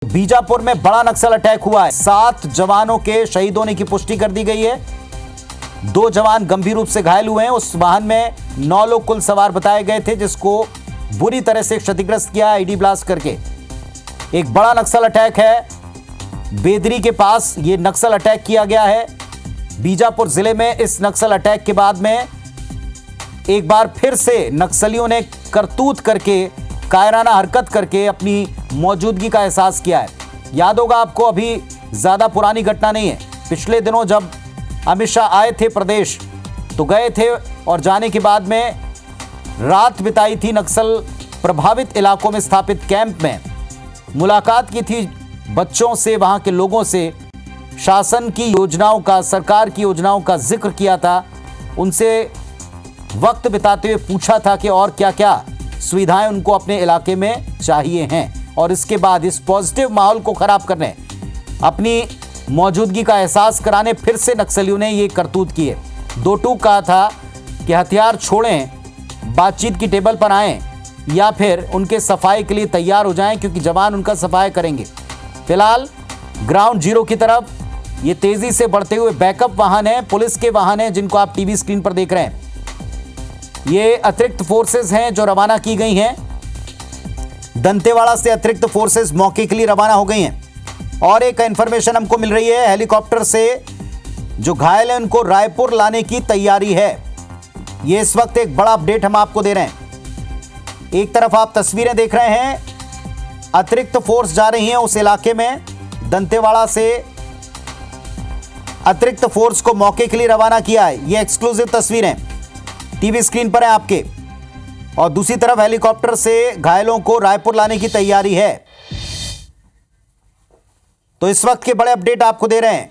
बीजापुर में बड़ा नक्सल अटैक हुआ है। 7 जवानों के शहीद होने की पुष्टि कर दी गई है। 2 जवान गंभीर रूप से घायल हुए हैं। उस वाहन में 9 लोग कुल सवार बताए गए थे, जिसको बुरी तरह से क्षतिग्रस्त किया आईडी ब्लास्ट करके। एक बड़ा नक्सल अटैक है। बेदरी के पास यह नक्सल अटैक किया गया है। बीजापुर जिले में इस नक्सल अटैक के बाद में एक बार फिर से नक्सलियों ने करतूत करके, कायराना हरकत करके अपनी मौजूदगी का एहसास किया है। याद होगा आपको, अभी ज्यादा पुरानी घटना नहीं है। पिछले दिनों जब अमित शाह आए थे प्रदेश, तो गए थे और जाने के बाद में रात बिताई थी नक्सल प्रभावित इलाकों में स्थापित कैंप में। मुलाकात की थी बच्चों से, वहां के लोगों से, शासन की योजनाओं का, सरकार की योजनाओं का जिक्र किया था। उनसे वक्त बिताते हुए पूछा था कि और क्या क्या सुविधाएं उनको अपने इलाके में चाहिए हैं। और इसके बाद इस पॉजिटिव माहौल को खराब करने, अपनी मौजूदगी का एहसास कराने फिर से नक्सलियों ने ये करतूत किए। 2 टूक कहा था कि हथियार छोड़ें, बातचीत की टेबल पर आएं या फिर उनके सफाई के लिए तैयार हो जाएं, क्योंकि जवान उनका सफाई करेंगे। फिलहाल ग्राउंड जीरो की तरफ ये तेजी से बढ़ते हुए बैकअप वाहन है, पुलिस के वाहन है, जिनको आप टीवी स्क्रीन पर देख रहे हैं। ये अतिरिक्त फोर्सेस हैं जो रवाना की गई हैं। दंतेवाड़ा से अतिरिक्त फोर्सेस मौके के लिए रवाना हो गई हैं। और एक इंफॉर्मेशन हमको मिल रही है, हेलीकॉप्टर से जो घायल हैं उनको रायपुर लाने की तैयारी है। ये इस वक्त एक बड़ा अपडेट हम आपको दे रहे हैं। एक तरफ आप तस्वीरें देख रहे हैं, अतिरिक्त फोर्स जा रही है उस इलाके में। दंतेवाड़ा से अतिरिक्त फोर्स को मौके के लिए रवाना किया है। ये एक्सक्लूसिव तस्वीरें टीवी स्क्रीन पर है आपके। और दूसरी तरफ हेलीकॉप्टर से घायलों को रायपुर लाने की तैयारी है। तो इस वक्त के बड़े अपडेट आपको दे रहे हैं।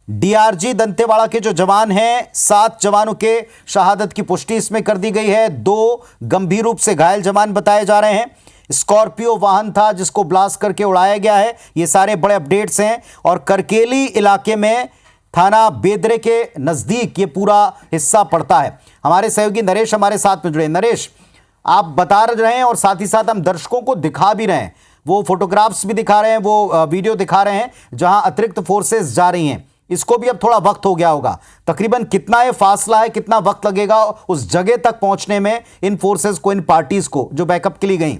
डीआरजी दंतेवाड़ा के जो जवान हैं, 7 जवानों के शहादत की पुष्टि इसमें कर दी गई है। 2 गंभीर रूप से घायल जवान बताए जा रहे हैं। स्कॉर्पियो वाहन था जिसको ब्लास्ट करके उड़ाया गया है। ये सारे बड़े अपडेट्स हैं। और करकेली इलाके में थाना बेदरे के नजदीक ये पूरा हिस्सा पड़ता है। हमारे सहयोगी नरेश हमारे साथ में जुड़े। नरेश, आप बता रहे हैं और साथ ही साथ हम दर्शकों को दिखा भी रहे हैं, वो फोटोग्राफ्स भी दिखा रहे हैं, वो वीडियो दिखा रहे हैं जहां अतिरिक्त फोर्सेस जा रही हैं। इसको भी अब थोड़ा वक्त हो गया होगा। तकरीबन कितना ये फासला है, कितना वक्त लगेगा उस जगह तक पहुंचने में इन फोर्सेस को, इन पार्टीज को जो बैकअप के लिए गई?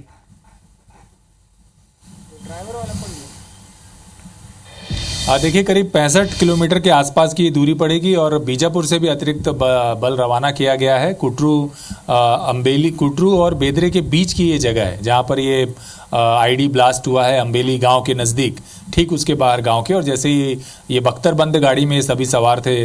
देखिए, करीब 65 किलोमीटर के आसपास की दूरी पड़ेगी। और बीजापुर से भी अतिरिक्त बल रवाना किया गया है। कुटरू और बेदरे के बीच की ये जगह है जहां पर ये आईडी ब्लास्ट हुआ है, अम्बेली गांव के नज़दीक, ठीक उसके बाहर गांव के। और जैसे ही ये बख्तरबंद गाड़ी में सभी सवार थे,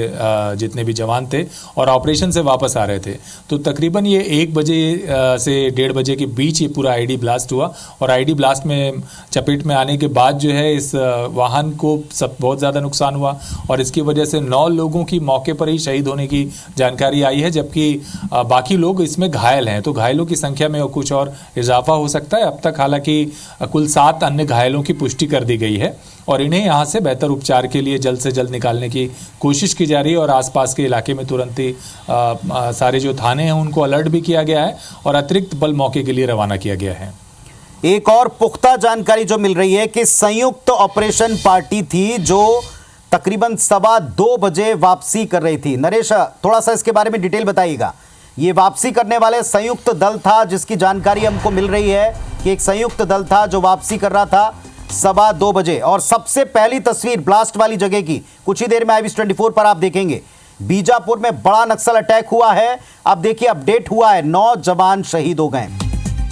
जितने भी जवान थे, और ऑपरेशन से वापस आ रहे थे, तो तकरीबन ये 1 बजे से 1:30 बजे के बीच ये पूरा आईडी ब्लास्ट हुआ। और आईडी ब्लास्ट में चपेट में आने के बाद जो है इस वाहन को बहुत ज़्यादा नुकसान हुआ। और इसकी वजह से 9 लोगों की मौके पर ही शहीद होने की जानकारी आई है, जबकि बाकी लोग इसमें घायल हैं। तो घायलों की संख्या में कुछ और इजाफा हो सकता है। अब तक हालांकि कुल 7 अन्य घायलों की पुष्टि कर दी गई है और इन्हें यहां से बेहतर उपचार के लिए जल्द से जल्द निकालने की कोशिश की जा रही है। और आसपास के इलाके में तुरंत ही सारे जो थाने हैं उनको अलर्ट भी किया गया है और अतिरिक्त बल मौके के लिए रवाना किया गया है। एक और पुख्ता जानकारी जो मिल रही है कि संयुक्त ऑपरेशन पार्टी थी जो तकरीबन 2:15 बजे वापसी कर रही थी। नरेश, थोड़ा सा इसके बारे में डिटेल बताइएगा। ये वापसी करने वाले संयुक्त दल था, जिसकी जानकारी हमको मिल रही है कि एक संयुक्त दल था जो वापसी कर रहा था 2:15 बजे। और सबसे पहली तस्वीर ब्लास्ट वाली जगह की कुछ ही देर में IBS24 पर आप देखेंगे। बीजापुर में बड़ा नक्सल अटैक हुआ है। अब देखिए, अपडेट हुआ है, 9 जवान शहीद हो गए।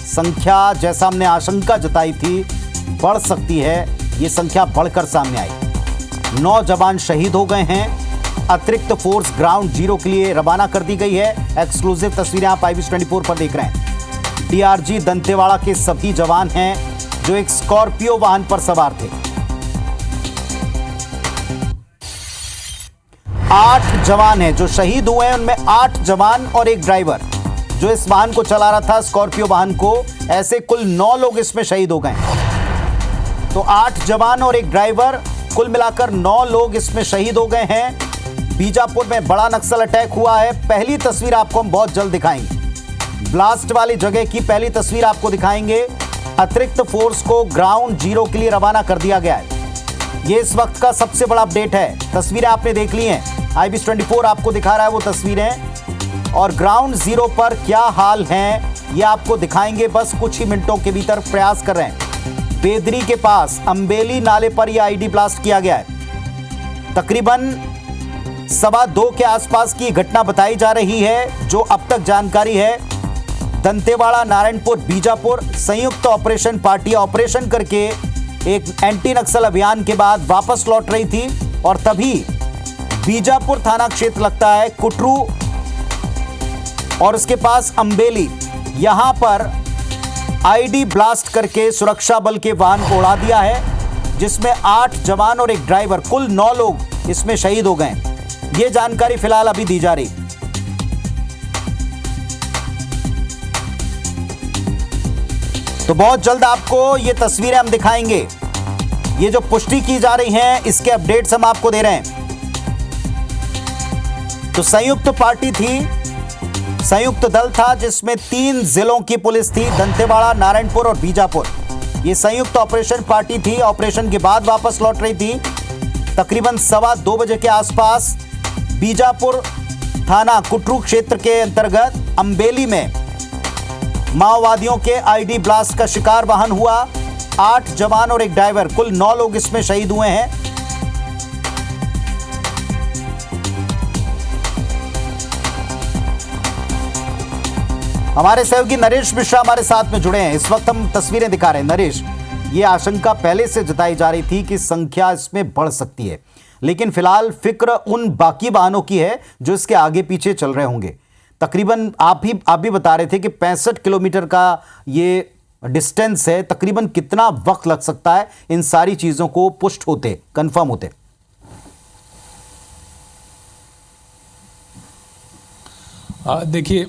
संख्या जैसा हमने आशंका जताई थी बढ़ सकती है, ये संख्या बढ़कर सामने आई। 9 जवान शहीद हो गए हैं। अतिरिक्त फोर्स ग्राउंड जीरो के लिए रवाना कर दी गई है। एक्सक्लूसिव तस्वीरें आप IBS24 पर देख रहे हैं। डीआरजी दंतेवाड़ा के सभी जवान हैं जो एक स्कॉर्पियो वाहन पर सवार थे। 8 जवान हैं जो शहीद हुए हैं, उनमें 8 जवान और एक ड्राइवर जो इस वाहन को चला रहा था, स्कॉर्पियो वाहन को। ऐसे कुल 9 लोग इसमें शहीद हो गए। तो 8 जवान और एक ड्राइवर, कुल मिलाकर 9 लोग इसमें शहीद हो गए हैं। बीजापुर में बड़ा नक्सल अटैक हुआ है। पहली तस्वीर आपको हम बहुत जल्द दिखाएंगे। ब्लास्ट वाली जगह की पहली तस्वीर आपको दिखाएंगे। अतिरिक्त फोर्स को ग्राउंड जीरो के लिए रवाना कर दिया गया है। ये इस वक्त का सबसे बड़ा अपडेट है। तस्वीरें आपने देख ली हैं, IBS 24 आपको दिखा रहा है वो तस्वीरें, और ग्राउंड जीरो पर क्या हाल है ये आपको दिखाएंगे बस कुछ ही मिनटों के भीतर। प्रयास कर रहे हैं बेदरी के पास अंबेली नाले पर यह आईडी ब्लास्ट किया गया है। तकरीबन 2:15 के आसपास की घटना बताई जा रही है। जो अब तक जानकारी है, दंतेवाड़ा, नारायणपुर, बीजापुर संयुक्त ऑपरेशन पार्टी ऑपरेशन करके एक एंटी नक्सल अभियान के बाद वापस लौट रही थी, और तभी बीजापुर थाना क्षेत्र लगता है, कुटरू और उसके पास अंबेली, यहां पर आईडी ब्लास्ट करके सुरक्षा बल के वाहन को उड़ा दिया है, जिसमें 8 जवान और एक ड्राइवर, कुल 9 लोग इसमें शहीद हो गए। यह जानकारी फिलहाल अभी दी जा रही। तो बहुत जल्द आपको ये तस्वीरें हम दिखाएंगे। ये जो पुष्टि की जा रही हैं, इसके अपडेट्स हम आपको दे रहे हैं। तो संयुक्त पार्टी थी, संयुक्त दल था जिसमें 3 जिलों की पुलिस थी, दंतेवाड़ा, नारायणपुर और बीजापुर। ये संयुक्त ऑपरेशन पार्टी थी। ऑपरेशन के बाद वापस लौट रही थी। तकरीबन 2:15 बजे के आसपास बीजापुर थाना कुटरू क्षेत्र के अंतर्गत अंबेली में माओवादियों के आईडी ब्लास्ट का शिकार वाहन हुआ। 8 जवान और एक ड्राइवर, कुल 9 लोग इसमें शहीद हुए हैं। हमारे सहयोगी नरेश मिश्रा हमारे साथ में जुड़े हैं। इस वक्त हम तस्वीरें दिखा रहे हैं। नरेश, ये आशंका पहले से जताई जा रही थी कि संख्या इसमें बढ़ सकती है, लेकिन फिलहाल फिक्र उन बाकी वाहनों की है जो इसके आगे पीछे चल रहे होंगे। तकरीबन आप भी बता रहे थे कि 65 किलोमीटर का ये डिस्टेंस है। तकरीबन कितना वक्त लग सकता है इन सारी चीजों को पुष्ट होते, कंफर्म होते? देखिए,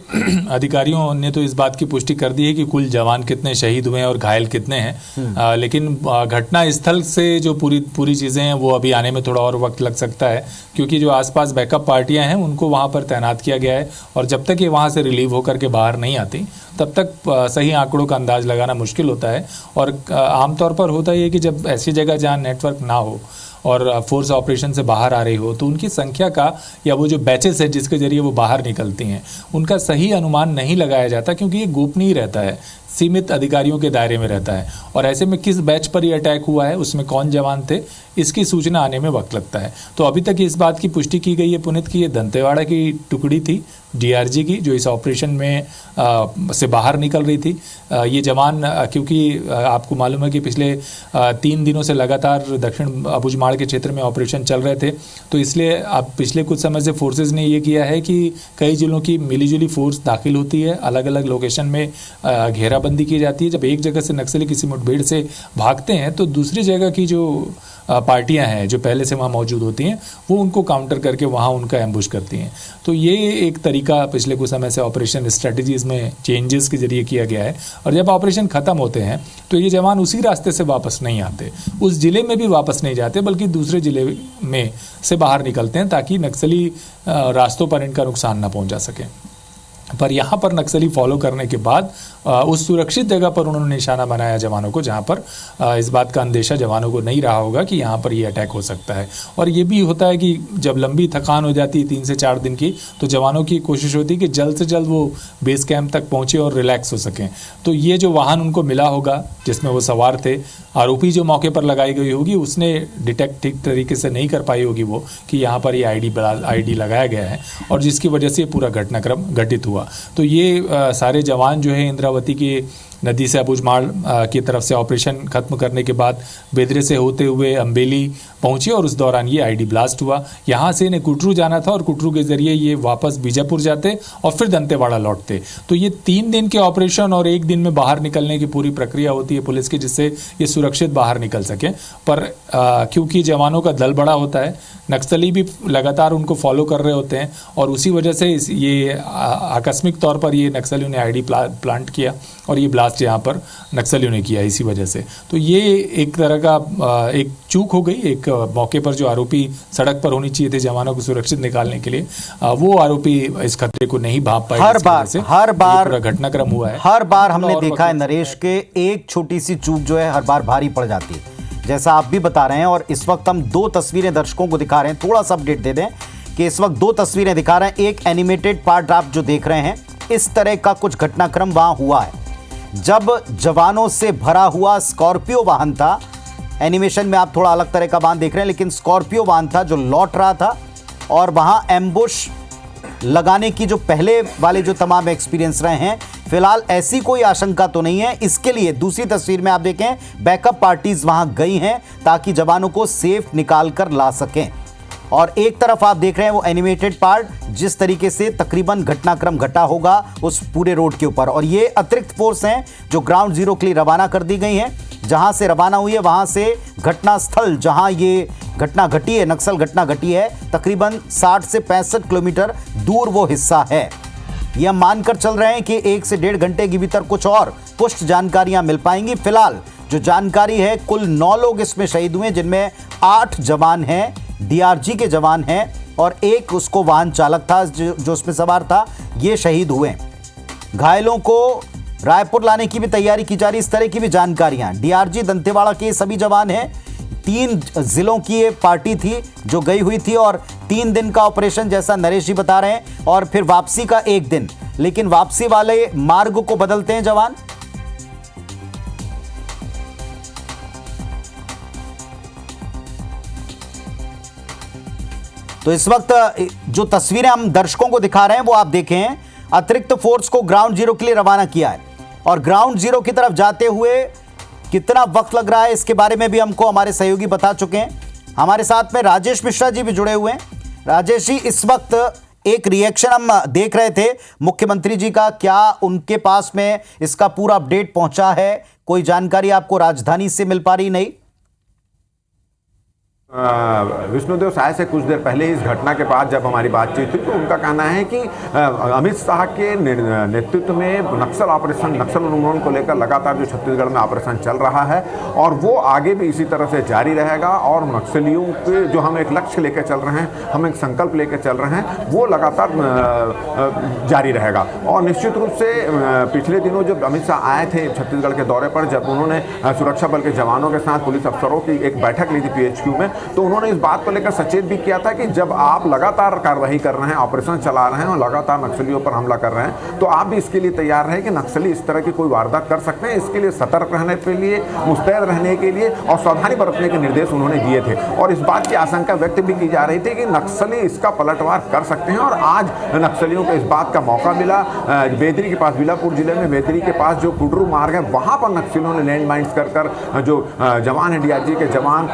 अधिकारियों ने तो इस बात की पुष्टि कर दी है कि कुल जवान कितने शहीद हुए हैं और घायल कितने हैं, लेकिन घटना स्थल से जो पूरी चीज़ें हैं वो अभी आने में थोड़ा और वक्त लग सकता है, क्योंकि जो आसपास बैकअप पार्टियां हैं उनको वहां पर तैनात किया गया है, और जब तक ये वहां से रिलीव होकर के बाहर नहीं आती तब तक सही आंकड़ों का अंदाज लगाना मुश्किल होता है। और आमतौर पर होता ही है कि जब ऐसी जगह जहाँ नेटवर्क ना हो और फोर्स ऑपरेशन से बाहर आ रही हो, तो उनकी संख्या का या वो जो बैचेस है जिसके जरिए वो बाहर निकलती हैं, उनका सही अनुमान नहीं लगाया जाता, क्योंकि ये गोपनीय रहता है, सीमित अधिकारियों के दायरे में रहता है। और ऐसे में किस बैच पर ये अटैक हुआ है, उसमें कौन जवान थे, इसकी सूचना आने में वक्त लगता है। तो अभी तक इस बात की पुष्टि की गई है पुनीत की ये दंतेवाड़ा की टुकड़ी थी DRG की, जो इस ऑपरेशन में से बाहर निकल रही थी। ये जवान, क्योंकि आपको मालूम है कि पिछले 3 दिनों से लगातार दक्षिण अबुझमाड़ के क्षेत्र में ऑपरेशन चल रहे थे, तो इसलिए अब पिछले कुछ समय से फोर्सेज ने ये किया है कि कई जिलों की मिलीजुली फोर्स दाखिल होती है, अलग अलग लोकेशन में घेराबंदी की जाती है। जब एक जगह से नक्सली किसी मुठभेड़ से भागते हैं तो दूसरी जगह की जो पार्टियां हैं जो पहले से वहाँ मौजूद होती हैं, वो उनको काउंटर करके वहाँ उनका एम्बुश करती हैं। तो ये एक तरीका पिछले कुछ समय से ऑपरेशन स्ट्रेटजीज में चेंजेस के जरिए किया गया है, और जब ऑपरेशन खत्म होते हैं तो ये जवान उसी रास्ते से वापस नहीं आते, उस जिले में भी वापस नहीं जाते, बल्कि दूसरे जिले में से बाहर निकलते हैं, ताकि नक्सली रास्तों पर इनका नुकसान ना पहुँचा सके। पर यहाँ पर नक्सली फॉलो करने के बाद उस सुरक्षित जगह पर उन्होंने निशाना बनाया जवानों को, जहाँ पर इस बात का अंदेशा जवानों को नहीं रहा होगा कि यहाँ पर ये अटैक हो सकता है। और ये भी होता है कि जब लंबी थकान हो जाती है 3 से 4 दिन की, तो जवानों की कोशिश होती है कि जल्द से जल्द वो बेस कैंप तक पहुँचे और रिलैक्स हो सकें। तो ये जो वाहन उनको मिला होगा जिसमें वो सवार थे, आरोपी जो मौके पर लगाई गई होगी उसने डिटेक्ट ठीक तरीके से नहीं कर पाई होगी वो कि यहाँ पर ये आईडी लगाया गया है, और जिसकी वजह से पूरा घटनाक्रम घटित हुआ। तो ये सारे जवान जो है इंद्रावती के नदी से अबुझमाड़ की तरफ से ऑपरेशन खत्म करने के बाद बेदरे से होते हुए अंबेली पहुंचे, और उस दौरान ये आईडी ब्लास्ट हुआ। यहाँ से इन्हें कुटरू जाना था और कुटरू के जरिए ये वापस बीजापुर जाते और फिर दंतेवाड़ा लौटते। तो ये 3 दिन के ऑपरेशन और 1 दिन में बाहर निकलने की पूरी प्रक्रिया होती है पुलिस की, जिससे ये सुरक्षित बाहर निकल सके। पर क्योंकि जवानों का दल बड़ा होता है, नक्सली भी लगातार उनको फॉलो कर रहे होते हैं, और उसी वजह से ये आकस्मिक तौर पर ये नक्सलियों ने आईडी प्लांट किया और ये ब्लास्ट ब्लास्ट यहाँ पर नक्सलियों ने किया इसी वजह से। तो ये एक तरह का एक चूक हो गई। एक मौके पर जो आरोपी सड़क पर होनी चाहिए थे जवानों को सुरक्षित निकालने के लिए, वो आरोपी इस खतरे को नहीं भांप पाए। हर बार घटनाक्रम हुआ है, हर बार हमने देखा है नरेश के एक छोटी सी चूक जो है हर बार भारी पड़ जाती है, जैसा आप भी बता रहे हैं। और इस वक्त हम 2 तस्वीरें दर्शकों को दिखा रहे हैं, थोड़ा सा अपडेट दे दें कि इस वक्त 2 तस्वीरें दिखा रहे हैं। एक एनिमेटेड पार्ट आप जो देख रहे हैं, इस तरह का कुछ घटनाक्रम वहां हुआ है जब जवानों से भरा हुआ स्कॉर्पियो वाहन था। एनिमेशन में आप थोड़ा अलग तरह का वाहन देख रहे हैं, लेकिन स्कॉर्पियो वाहन था जो लौट रहा था और वहां एम्बुश लगाने की जो पहले वाले जो तमाम एक्सपीरियंस रहे हैं, फिलहाल ऐसी कोई आशंका तो नहीं है। इसके लिए दूसरी तस्वीर में आप देखें, बैकअप पार्टीज वहां गई हैं ताकि जवानों को सेफ निकाल कर ला सकें। और एक तरफ आप देख रहे हैं वो एनिमेटेड पार्ट, जिस तरीके से तकरीबन घटनाक्रम घटा होगा उस पूरे रोड के ऊपर। और ये अतिरिक्त फोर्स हैं जो ग्राउंड जीरो के लिए रवाना कर दी गई हैं। जहां से रवाना हुई है वहां से घटना स्थल जहां ये घटना घटी है, नक्सल घटना घटी है, तकरीबन 60 से 65 किलोमीटर दूर वो हिस्सा है। यह मानकर चल रहे हैं कि 1 से 1.5 घंटे के भीतर कुछ और पुष्ट जानकारियां मिल पाएंगी। फिलहाल जो जानकारी है, कुल 9 लोग इसमें शहीद हुए, जिनमें 8 जवान हैं, डीआरजी के जवान हैं, और एक उसको वाहन चालक था जो उसमें सवार था, ये शहीद हुए। घायलों को रायपुर लाने की भी तैयारी की जा रही, इस तरह की भी जानकारियां। डीआरजी दंतेवाड़ा के सभी जवान हैं। 3 जिलों की ये पार्टी थी जो गई हुई थी और 3 दिन का ऑपरेशन, जैसा नरेश जी बता रहे हैं, और फिर वापसी का 1 दिन। लेकिन वापसी वाले मार्ग को बदलते हैं जवान। तो इस वक्त जो तस्वीरें हम दर्शकों को दिखा रहे हैं वो आप देखें, अतिरिक्त फोर्स को ग्राउंड जीरो के लिए रवाना किया है। और ग्राउंड जीरो की तरफ जाते हुए कितना वक्त लग रहा है इसके बारे में भी हमको हमारे सहयोगी बता चुके हैं। हमारे साथ में राजेश मिश्रा जी भी जुड़े हुए हैं। राजेश जी, इस वक्त एक रिएक्शन हम देख रहे थे मुख्यमंत्री जी का, क्या उनके पास में इसका पूरा अपडेट पहुंचा है? कोई जानकारी आपको राजधानी से मिल पा रही? नहीं, विष्णुदेव साय से कुछ देर पहले इस घटना के बाद जब हमारी बातचीत हुई तो उनका कहना है कि अमित शाह के नेतृत्व में नक्सल ऑपरेशन, नक्सल उन्मूलन को लेकर लगातार जो छत्तीसगढ़ में ऑपरेशन चल रहा है और वो आगे भी इसी तरह से जारी रहेगा। और नक्सलियों के जो हम एक लक्ष्य लेकर चल रहे हैं, हम एक संकल्प लेकर चल रहे हैं, वो लगातार जारी रहेगा। और निश्चित रूप से पिछले दिनों जब अमित शाह आए थे छत्तीसगढ़ के दौरे पर, जब उन्होंने सुरक्षा बल के जवानों के साथ पुलिस अफसरों की एक बैठक ली थी PHQ में, तो उन्होंने इस बात को लेकर सचेत भी किया था कि जब आप लगातार कार्रवाई कर रहे हैं, ऑपरेशन चला रहे हैं और लगातार नक्सलियों पर हमला कर रहे हैं, तो आप भी इसके लिए तैयार रहे कि नक्सली इस तरह की कोई वारदात कर सकते हैं। इसके लिए सतर्क रहने के लिए, मुस्तैद रहने के लिए और सावधानी बरतने के निर्देश उन्होंने दिए थे। और इस बात की आशंका व्यक्त भी की जा रही थी कि नक्सली इसका पलटवार कर सकते हैं। और आज नक्सलियों को इस बात का मौका मिला। बेदरी के पास, बिलापुर जिले में बेदरी के पास जो कुडरू मार्ग है, वहां पर नक्सलियों ने लैंड माइंस कर जो जवान है DRG के जवान,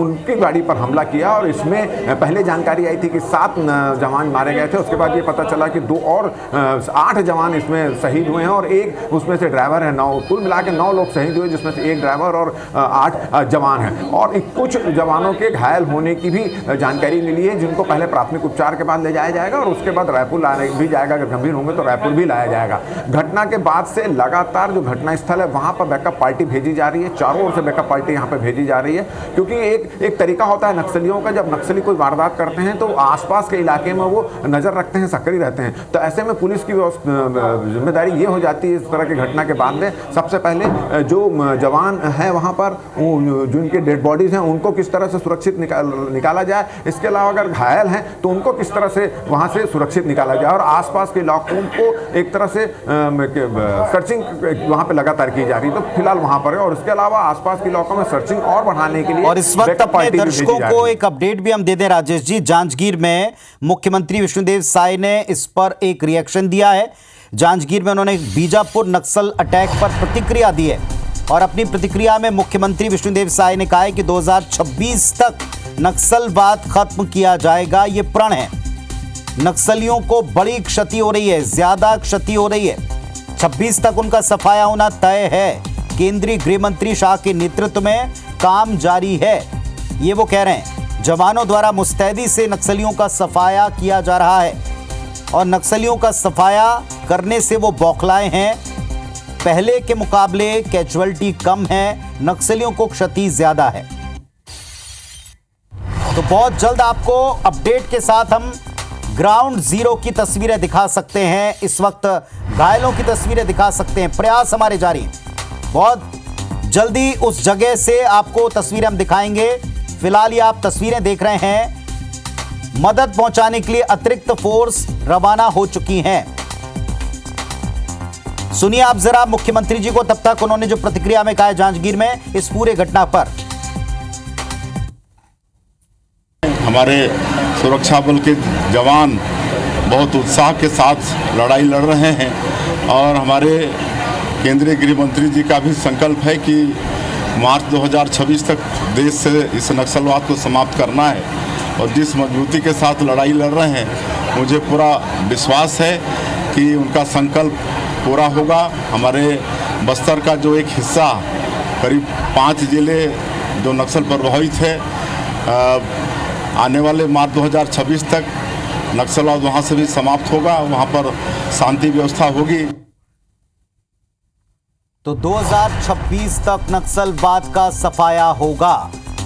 उनकी गाड़ी पर हमला किया। और इसमें पहले जानकारी आई थी कि 7 जवान मारे गए थे। उसके बाद ये पता चला कि 2 और 8 जवान इसमें शहीद हुए हैं और एक उसमें से ड्राइवर है। 9 कुल मिला के 9 लोग शहीद हुए, जिसमें से एक ड्राइवर और 8 जवान हैं। और कुछ जवानों के घायल होने की भी जानकारी मिली है, जिनको पहले प्राथमिक उपचार के बाद ले जाया जाएगा और उसके बाद रायपुर लाने भी जाएगा। अगर गंभीर होंगे तो रायपुर भी लाया जाएगा। घटना के बाद से लगातार जो घटना स्थल है वहां पर बैकअप पार्टी भेजी जा रही है। चारों ओर से बैकअप पार्टी यहाँ पर भेजी जा रही है, क्योंकि एक तरीका होता है नक्सलियों का, जब नक्सली कोई वारदात करते हैं तो आसपास के इलाके में वो नजर रखते हैं, सक्रिय रहते हैं। तो ऐसे में पुलिस की जिम्मेदारी ये हो जाती है इस तरह की घटना के बाद में, सबसे पहले जो जवान है वहां पर, जो उनके डेड बॉडीज हैं उनको किस तरह से सुरक्षित निकाला जाए। इसके अलावा अगर घायल हैं तो उनको किस तरह से वहां से सुरक्षित निकाला जाए। और आसपास के इलाकों को एक तरह से सर्चिंग वहां पर लगातार की जा रही है। तो फिलहाल वहां पर है और इसके अलावा आसपास के इलाकों में सर्चिंग और बढ़ाने के लिए और इस वक्त अपने दर्शकों को एक अपडेट भी हम दे दें राजेश जी। जांजगीर में मुख्यमंत्री विष्णुदेव साय ने इस पर एक रिएक्शन दिया है। जांजगीर में उन्होंने बीजापुर नक्सल अटैक पर प्रतिक्रिया दी है और अपनी प्रतिक्रिया में मुख्यमंत्री विष्णुदेव साय ने कहा है कि 2026 तक नक्सलवाद खत्म किया जाएगा। ये प्रण है। नक्सलियों को बड़ी क्षति हो रही है, ज्यादा क्षति हो रही है। 26 तक उनका सफाया होना तय है। केंद्रीय गृह मंत्री शाह के नेतृत्व में काम जारी है, ये वो कह रहे हैं। जवानों द्वारा मुस्तैदी से नक्सलियों का सफाया किया जा रहा है और नक्सलियों का सफाया करने से वो बौखलाए हैं। पहले के मुकाबले कैजुअलिटी कम है, नक्सलियों को क्षति ज्यादा है। तो बहुत जल्द आपको अपडेट के साथ हम ग्राउंड जीरो की तस्वीरें दिखा सकते हैं, इस वक्त घायलों की तस्वीरें दिखा सकते हैं। प्रयास हमारे जारी हैं, बहुत जल्दी उस जगह से आपको तस्वीरें हम दिखाएंगे। फिलहाल ये आप तस्वीरें देख रहे हैं, मदद पहुंचाने के लिए अतिरिक्त फोर्स रवाना हो चुकी हैं। सुनिए आप जरा मुख्यमंत्री जी को, तब तक उन्होंने जो प्रतिक्रिया में कहा है जांजगीर में इस पूरे घटना पर। हमारे सुरक्षा बल के जवान बहुत उत्साह के साथ लड़ाई लड़ रहे हैं और हमारे केंद्रीय गृह मंत्री जी का भी संकल्प है कि मार्च 2026 तक देश से इस नक्सलवाद को समाप्त करना है। और जिस मजबूती के साथ लड़ाई लड़ रहे हैं, मुझे पूरा विश्वास है कि उनका संकल्प पूरा होगा। हमारे बस्तर का जो एक हिस्सा, करीब 5 जिले जो नक्सल प्रभावित है, आने वाले मार्च 2026 तक नक्सलवाद वहाँ से भी समाप्त होगा, वहाँ पर शांति व्यवस्था होगी। तो 2026 तक नक्सलवाद का सफाया होगा।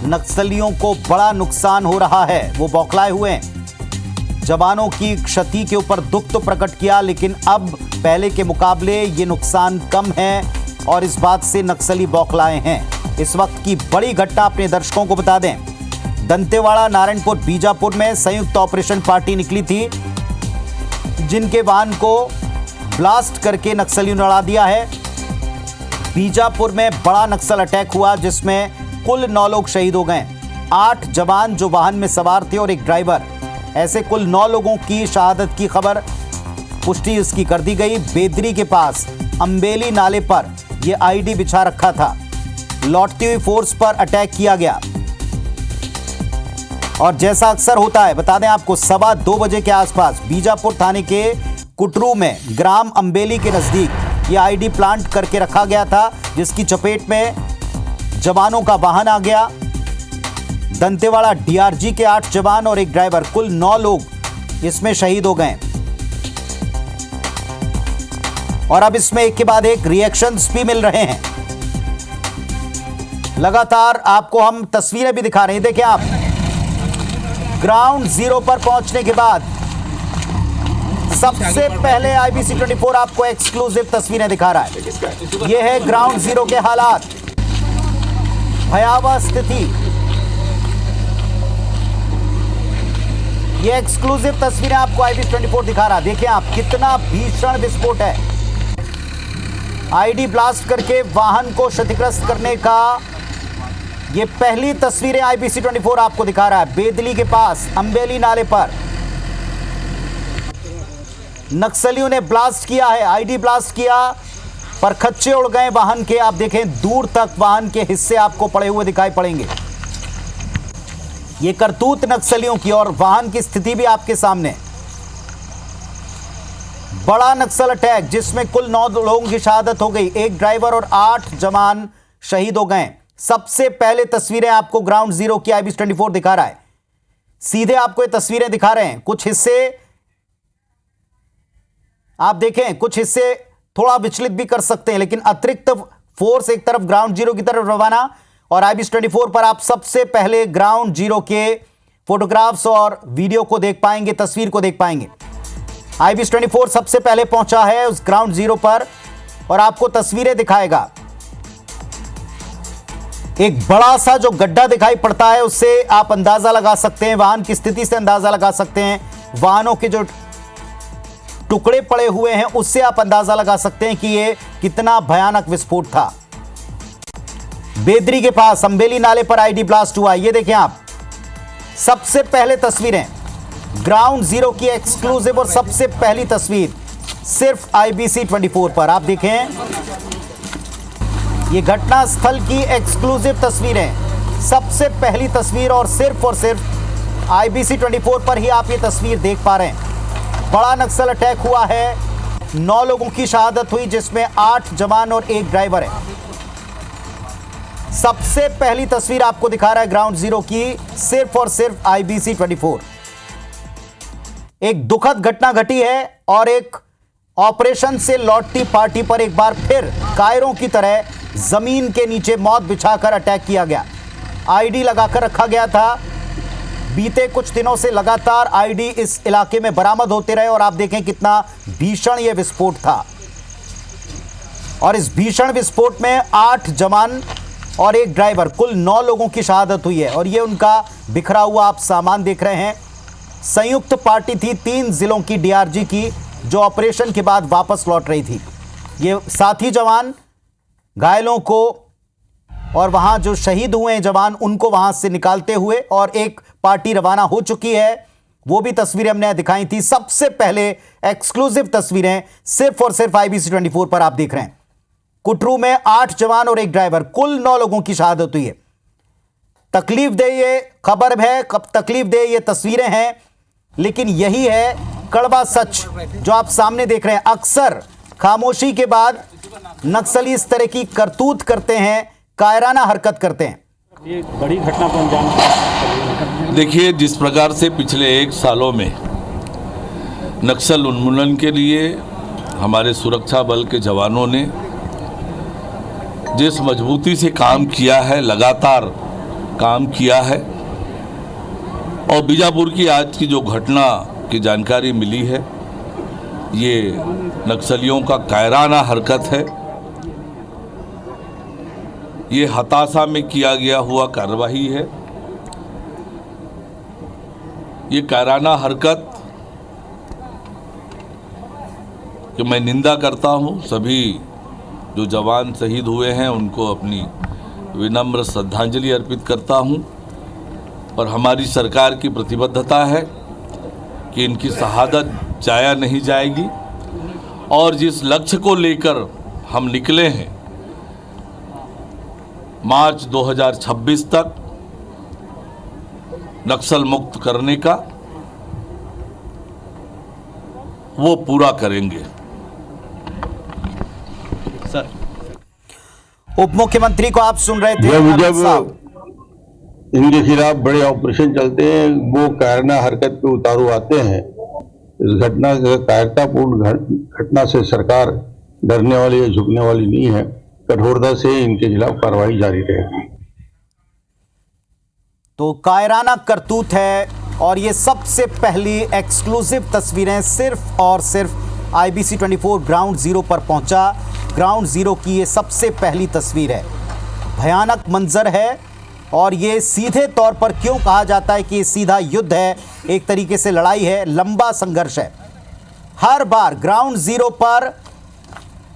नक्सलियों को बड़ा नुकसान हो रहा है, वो बौखलाए हुए हैं। जवानों की क्षति के ऊपर दुख तो प्रकट किया, लेकिन अब पहले के मुकाबले ये नुकसान कम है और इस बात से नक्सली बौखलाए हैं। इस वक्त की बड़ी घटना अपने दर्शकों को बता दें, दंतेवाड़ा, नारायणपुर, बीजापुर में संयुक्त ऑपरेशन पार्टी निकली थी, जिनके वाहन को ब्लास्ट करके नक्सलियों ने उड़ा दिया है। बीजापुर में बड़ा नक्सल अटैक हुआ, जिसमें कुल 9 लोग शहीद हो गए, 8 जवान जो वाहन में सवार थे और एक ड्राइवर। ऐसे कुल 9 लोगों की शहादत की खबर पुष्टि इसकी कर दी गई। बेदरी के पास अंबेली नाले पर यह आईडी बिछा रखा था, लौटती हुई फोर्स पर अटैक किया गया। और जैसा अक्सर होता है, बता दें आपको, 2:15 बजे के आसपास बीजापुर थाने के कुटरू में ग्राम अंबेली के नजदीक यह आईडी प्लांट करके रखा गया था, जिसकी चपेट में जवानों का वाहन आ गया। दंतेवाड़ा डीआरजी के 8 जवान और एक ड्राइवर, कुल 9 लोग इसमें शहीद हो गए। और अब इसमें एक के बाद एक रिएक्शंस भी मिल रहे हैं। लगातार आपको हम तस्वीरें भी दिखा रहे हैं। देखिए आप, ग्राउंड जीरो पर पहुंचने के बाद सबसे पहले IBC 24 आपको एक्सक्लूसिव तस्वीरें दिखा रहा है। यह है ग्राउंड जीरो के हालात, भयावह स्थिति। यह एक्सक्लूसिव तस्वीरें आपको IBC 24 दिखा रहा है। देखिए आप, कितना भीषण विस्फोट है। आईडी ब्लास्ट करके वाहन को क्षतिग्रस्त करने का ये पहली तस्वीरें IBC 24 आपको दिखा रहा है। बेदली के पास अंबेली नाले पर नक्सलियों ने ब्लास्ट किया है, आईडी ब्लास्ट किया, पर खच्चे उड़ गए वाहन के। आप देखें, दूर तक वाहन के हिस्से आपको पड़े हुए दिखाई पड़ेंगे। ये करतूत नक्सलियों की, और वाहन की स्थिति भी आपके सामने। बड़ा नक्सल अटैक, जिसमें कुल 9 लोगों की शहादत हो गई, एक ड्राइवर और 8 जवान शहीद हो गए। सबसे पहले तस्वीरें आपको ग्राउंड जीरो की IBC 24 दिखा रहा है। सीधे आपको ये तस्वीरें दिखा रहे हैं। कुछ हिस्से आप देखें, कुछ हिस्से थोड़ा विचलित भी कर सकते हैं, लेकिन अतिरिक्त फोर्स एक तरफ ग्राउंड जीरो की तरफ रवाना। और IBC 24 पर आप सबसे पहले ग्राउंड जीरो के फोटोग्राफ्स और वीडियो को देख पाएंगे, तस्वीर को देख पाएंगे। IBC 24 सबसे पहले पहुंचा है उस ग्राउंड जीरो पर और आपको तस्वीरें दिखाएगा। एक बड़ा सा जो गड्ढा दिखाई पड़ता है, उससे आप अंदाजा लगा सकते हैं, वाहन की स्थिति से अंदाजा लगा सकते हैं, वाहनों के जो टुकड़े पड़े हुए हैं उससे आप अंदाजा लगा सकते हैं कि यह कितना भयानक विस्फोट था। बेदरी के पास अंबेली नाले पर आईडी ब्लास्ट हुआ। ये देखें आप, सबसे पहले तस्वीरें ग्राउंड जीरो की एक्सक्लूसिव और सबसे पहली तस्वीर सिर्फ IBC 24 पर। आप देखें, ये घटना स्थल की एक्सक्लूसिव तस्वीरें, सबसे पहली तस्वीर, और सिर्फ IBC 24 पर ही आप ये तस्वीर देख पा रहे हैं। बड़ा नक्सल अटैक हुआ है, 9 लोगों की शहादत हुई, जिसमें 8 जवान और एक ड्राइवर है। सबसे पहली तस्वीर आपको दिखा रहा है ग्राउंड जीरो की, सिर्फ और सिर्फ IBC 24। एक दुखद घटना घटी है और एक ऑपरेशन से लौटती पार्टी पर एक बार फिर कायरों की तरह जमीन के नीचे मौत बिछाकर अटैक किया गया। आईडी लगाकर रखा गया था। बीते कुछ दिनों से लगातार आईडी इस इलाके में बरामद होते रहे और आप देखें कितना भीषण यह विस्फोट था। और इस भीषण विस्फोट में 8 जवान और एक ड्राइवर, कुल 9 लोगों की शहादत हुई है। और ये उनका बिखरा हुआ आप सामान देख रहे हैं। संयुक्त पार्टी थी 3 जिलों की डीआरजी की, जो ऑपरेशन के बाद वापस लौट रही थी। ये साथी जवान घायलों को और वहां जो शहीद हुए हैं जवान, उनको वहां से निकालते हुए और एक पार्टी रवाना हो चुकी है। वो भी तस्वीरें हमने दिखाई थी। सबसे पहले एक्सक्लूसिव तस्वीरें सिर्फ और सिर्फ IBC 24 पर आप देख रहे हैं। कुटरू में 8 जवान और एक ड्राइवर, कुल 9 लोगों की शहादत हुई है। तकलीफदेह ये खबर है, तकलीफदेह ये तस्वीरें हैं, लेकिन यही है कड़वा सच जो आप सामने देख रहे हैं। अक्सर खामोशी के बाद नक्सली इस तरह की करतूत करते हैं, कायराना हरकत करते हैं। ये बड़ी घटना को अंजाम। देखिए, जिस प्रकार से पिछले 1 सालों में नक्सल उन्मूलन के लिए हमारे सुरक्षा बल के जवानों ने जिस मजबूती से काम किया है, लगातार काम किया है, और बीजापुर की आज की जो घटना की जानकारी मिली है, ये नक्सलियों का कायराना हरकत है। ये हताशा में किया गया हुआ कार्रवाई है। ये कायराना हरकत कि मैं निंदा करता हूँ। सभी जो जवान शहीद हुए हैं उनको अपनी विनम्र श्रद्धांजलि अर्पित करता हूँ, और हमारी सरकार की प्रतिबद्धता है कि इनकी शहादत जाया नहीं जाएगी। और जिस लक्ष्य को लेकर हम निकले हैं, मार्च 2026 तक नक्सल मुक्त करने का, वो पूरा करेंगे। सर, उप मुख्यमंत्री को आप सुन रहे थे। जब इनके खिलाफ बड़े ऑपरेशन चलते हैं, वो कायराना हरकत पे उतारू आते हैं। इस घटना से, कायरतापूर्ण घटना से सरकार डरने वाली या झुकने वाली नहीं है। कठोरता से इनके खिलाफ कार्रवाई जारी रहेगी। तो कायराना करतूत है, और ये सबसे पहली एक्सक्लूसिव तस्वीरें सिर्फ और सिर्फ IBC 24 ग्राउंड जीरो पर पहुंचा। ग्राउंड जीरो की ये सबसे पहली तस्वीर है। भयानक मंजर है, और ये सीधे तौर पर क्यों कहा जाता है कि ये सीधा युद्ध है, एक तरीके से लड़ाई है, लंबा संघर्ष है। हर बार ग्राउंड जीरो पर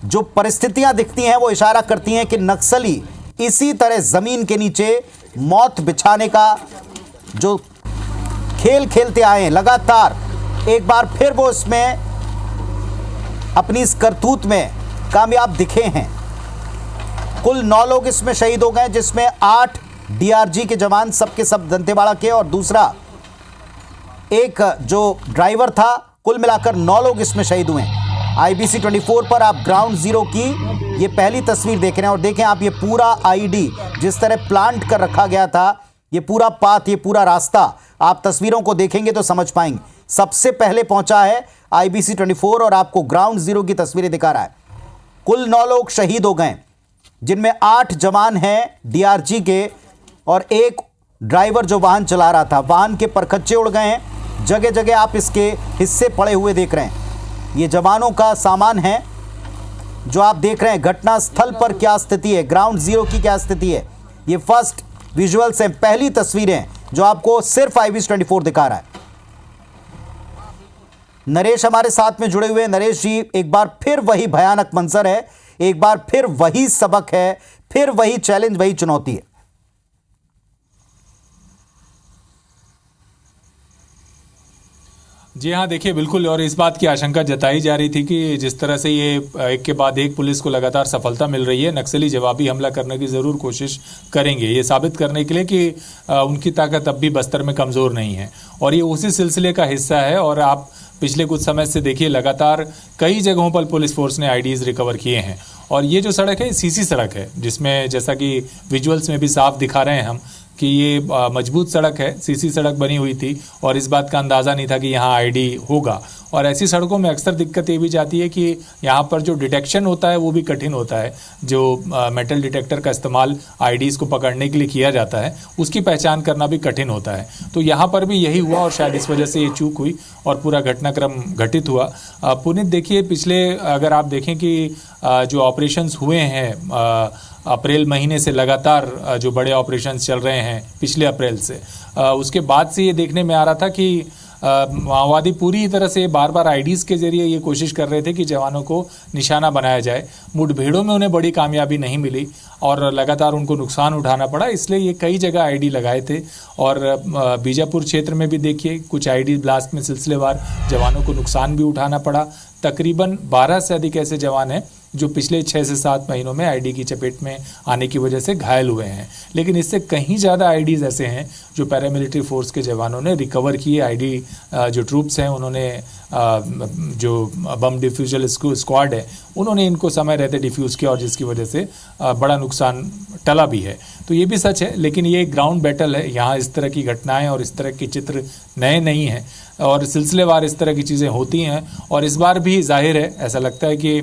जो परिस्थितियां दिखती हैं वो इशारा करती हैं कि नक्सली इसी तरह जमीन के नीचे मौत बिछाने का जो खेल खेलते आए हैं लगातार, एक बार फिर वो इसमें अपनी इस करतूत में कामयाब दिखे हैं। कुल 9 लोग इसमें शहीद हो गए, जिसमें 8 DRG के जवान, सबके सब दंतेवाड़ा के, और दूसरा एक जो ड्राइवर था। कुल मिलाकर 9 लोग इसमें शहीद हुए हैं। IBC 24 पर आप ग्राउंड जीरो की ये पहली तस्वीर देख रहे हैं, और देखें आप ये पूरा आईडी जिस तरह प्लांट कर रखा गया था, ये पूरा पाथ, ये पूरा रास्ता आप तस्वीरों को देखेंगे तो समझ पाएंगे। सबसे पहले पहुंचा है IBC 24 और आपको ग्राउंड जीरो की तस्वीरें दिखा रहा है। कुल 9 लोग शहीद हो गए, जिनमें 8 जवान हैं DRG के और एक ड्राइवर जो वाहन चला रहा था। वाहन के परखच्चे उड़ गए हैं, जगह जगह आप इसके हिस्से पड़े हुए देख रहे हैं। ये जवानों का सामान है जो आप देख रहे हैं। घटना स्थल पर क्या स्थिति है, ग्राउंड जीरो की क्या स्थिति है, ये फर्स्ट विजुअल्स हैं, पहली तस्वीरें जो आपको सिर्फ IBC 24 दिखा रहा है। नरेश हमारे साथ में जुड़े हुए हैं। नरेश जी, एक बार फिर वही भयानक मंजर है, एक बार फिर वही सबक है, फिर वही चैलेंज, वही चुनौती है। जी हाँ, देखिए बिल्कुल, और इस बात की आशंका जताई जा रही थी कि जिस तरह से ये एक के बाद एक पुलिस को लगातार सफलता मिल रही है, नक्सली जवाबी हमला करने की ज़रूर कोशिश करेंगे, ये साबित करने के लिए कि उनकी ताकत अब भी बस्तर में कमज़ोर नहीं है, और ये उसी सिलसिले का हिस्सा है। और आप पिछले कुछ समय से देखिए, लगातार कई जगहों पर पुलिस फोर्स ने IDs रिकवर किए हैं। और ये जो सड़क है CC सड़क है, जिसमें जैसा कि विजुअल्स में भी साफ दिखा रहे हैं हम कि ये मजबूत सड़क है, सीसी सड़क बनी हुई थी और इस बात का अंदाज़ा नहीं था कि यहाँ आईडी होगा। और ऐसी सड़कों में अक्सर दिक्कत ये भी जाती है कि यहाँ पर जो डिटेक्शन होता है वो भी कठिन होता है। जो मेटल डिटेक्टर का इस्तेमाल आईडीज़ को पकड़ने के लिए किया जाता है उसकी पहचान करना भी कठिन होता है। तो यहाँ पर भी यही हुआ और शायद इस वजह से ये चूक हुई और पूरा घटनाक्रम घटित हुआ। पुनीत, देखिए पिछले अगर आप देखें कि जो ऑपरेशंस हुए हैं अप्रैल महीने से लगातार जो बड़े ऑपरेशंस चल रहे हैं पिछले अप्रैल से, उसके बाद से ये देखने में आ रहा था कि माओवादी पूरी तरह से बार बार आईडीज़ के जरिए ये कोशिश कर रहे थे कि जवानों को निशाना बनाया जाए। मुठभेड़ों में उन्हें बड़ी कामयाबी नहीं मिली और लगातार उनको नुकसान उठाना पड़ा, इसलिए ये कई जगह आईडी लगाए थे। और बीजापुर क्षेत्र में भी देखिए कुछ आईडी ब्लास्ट में सिलसिलेवार जवानों को नुकसान भी उठाना पड़ा। तकरीबन 12 से अधिक ऐसे जवान हैं जो पिछले 6 से 7 महीनों में आईडी की चपेट में आने की वजह से घायल हुए हैं। लेकिन इससे कहीं ज़्यादा आईडीज़ ऐसे हैं जो पैरामिलिट्री फोर्स के जवानों ने रिकवर किए। आईडी जो ट्रूप्स हैं उन्होंने जो बम डिफ्यूजल स्क्वाड है उन्होंने इनको समय रहते डिफ्यूज़ किया और जिसकी वजह से बड़ा नुकसान टला भी है। तो ये भी सच है, लेकिन ये ग्राउंड बैटल है। यहाँ इस तरह की घटनाएं और इस तरह के चित्र नए नहीं हैं और सिलसिलेवार इस तरह की चीज़ें होती हैं। और इस बार भी जाहिर है, ऐसा लगता है कि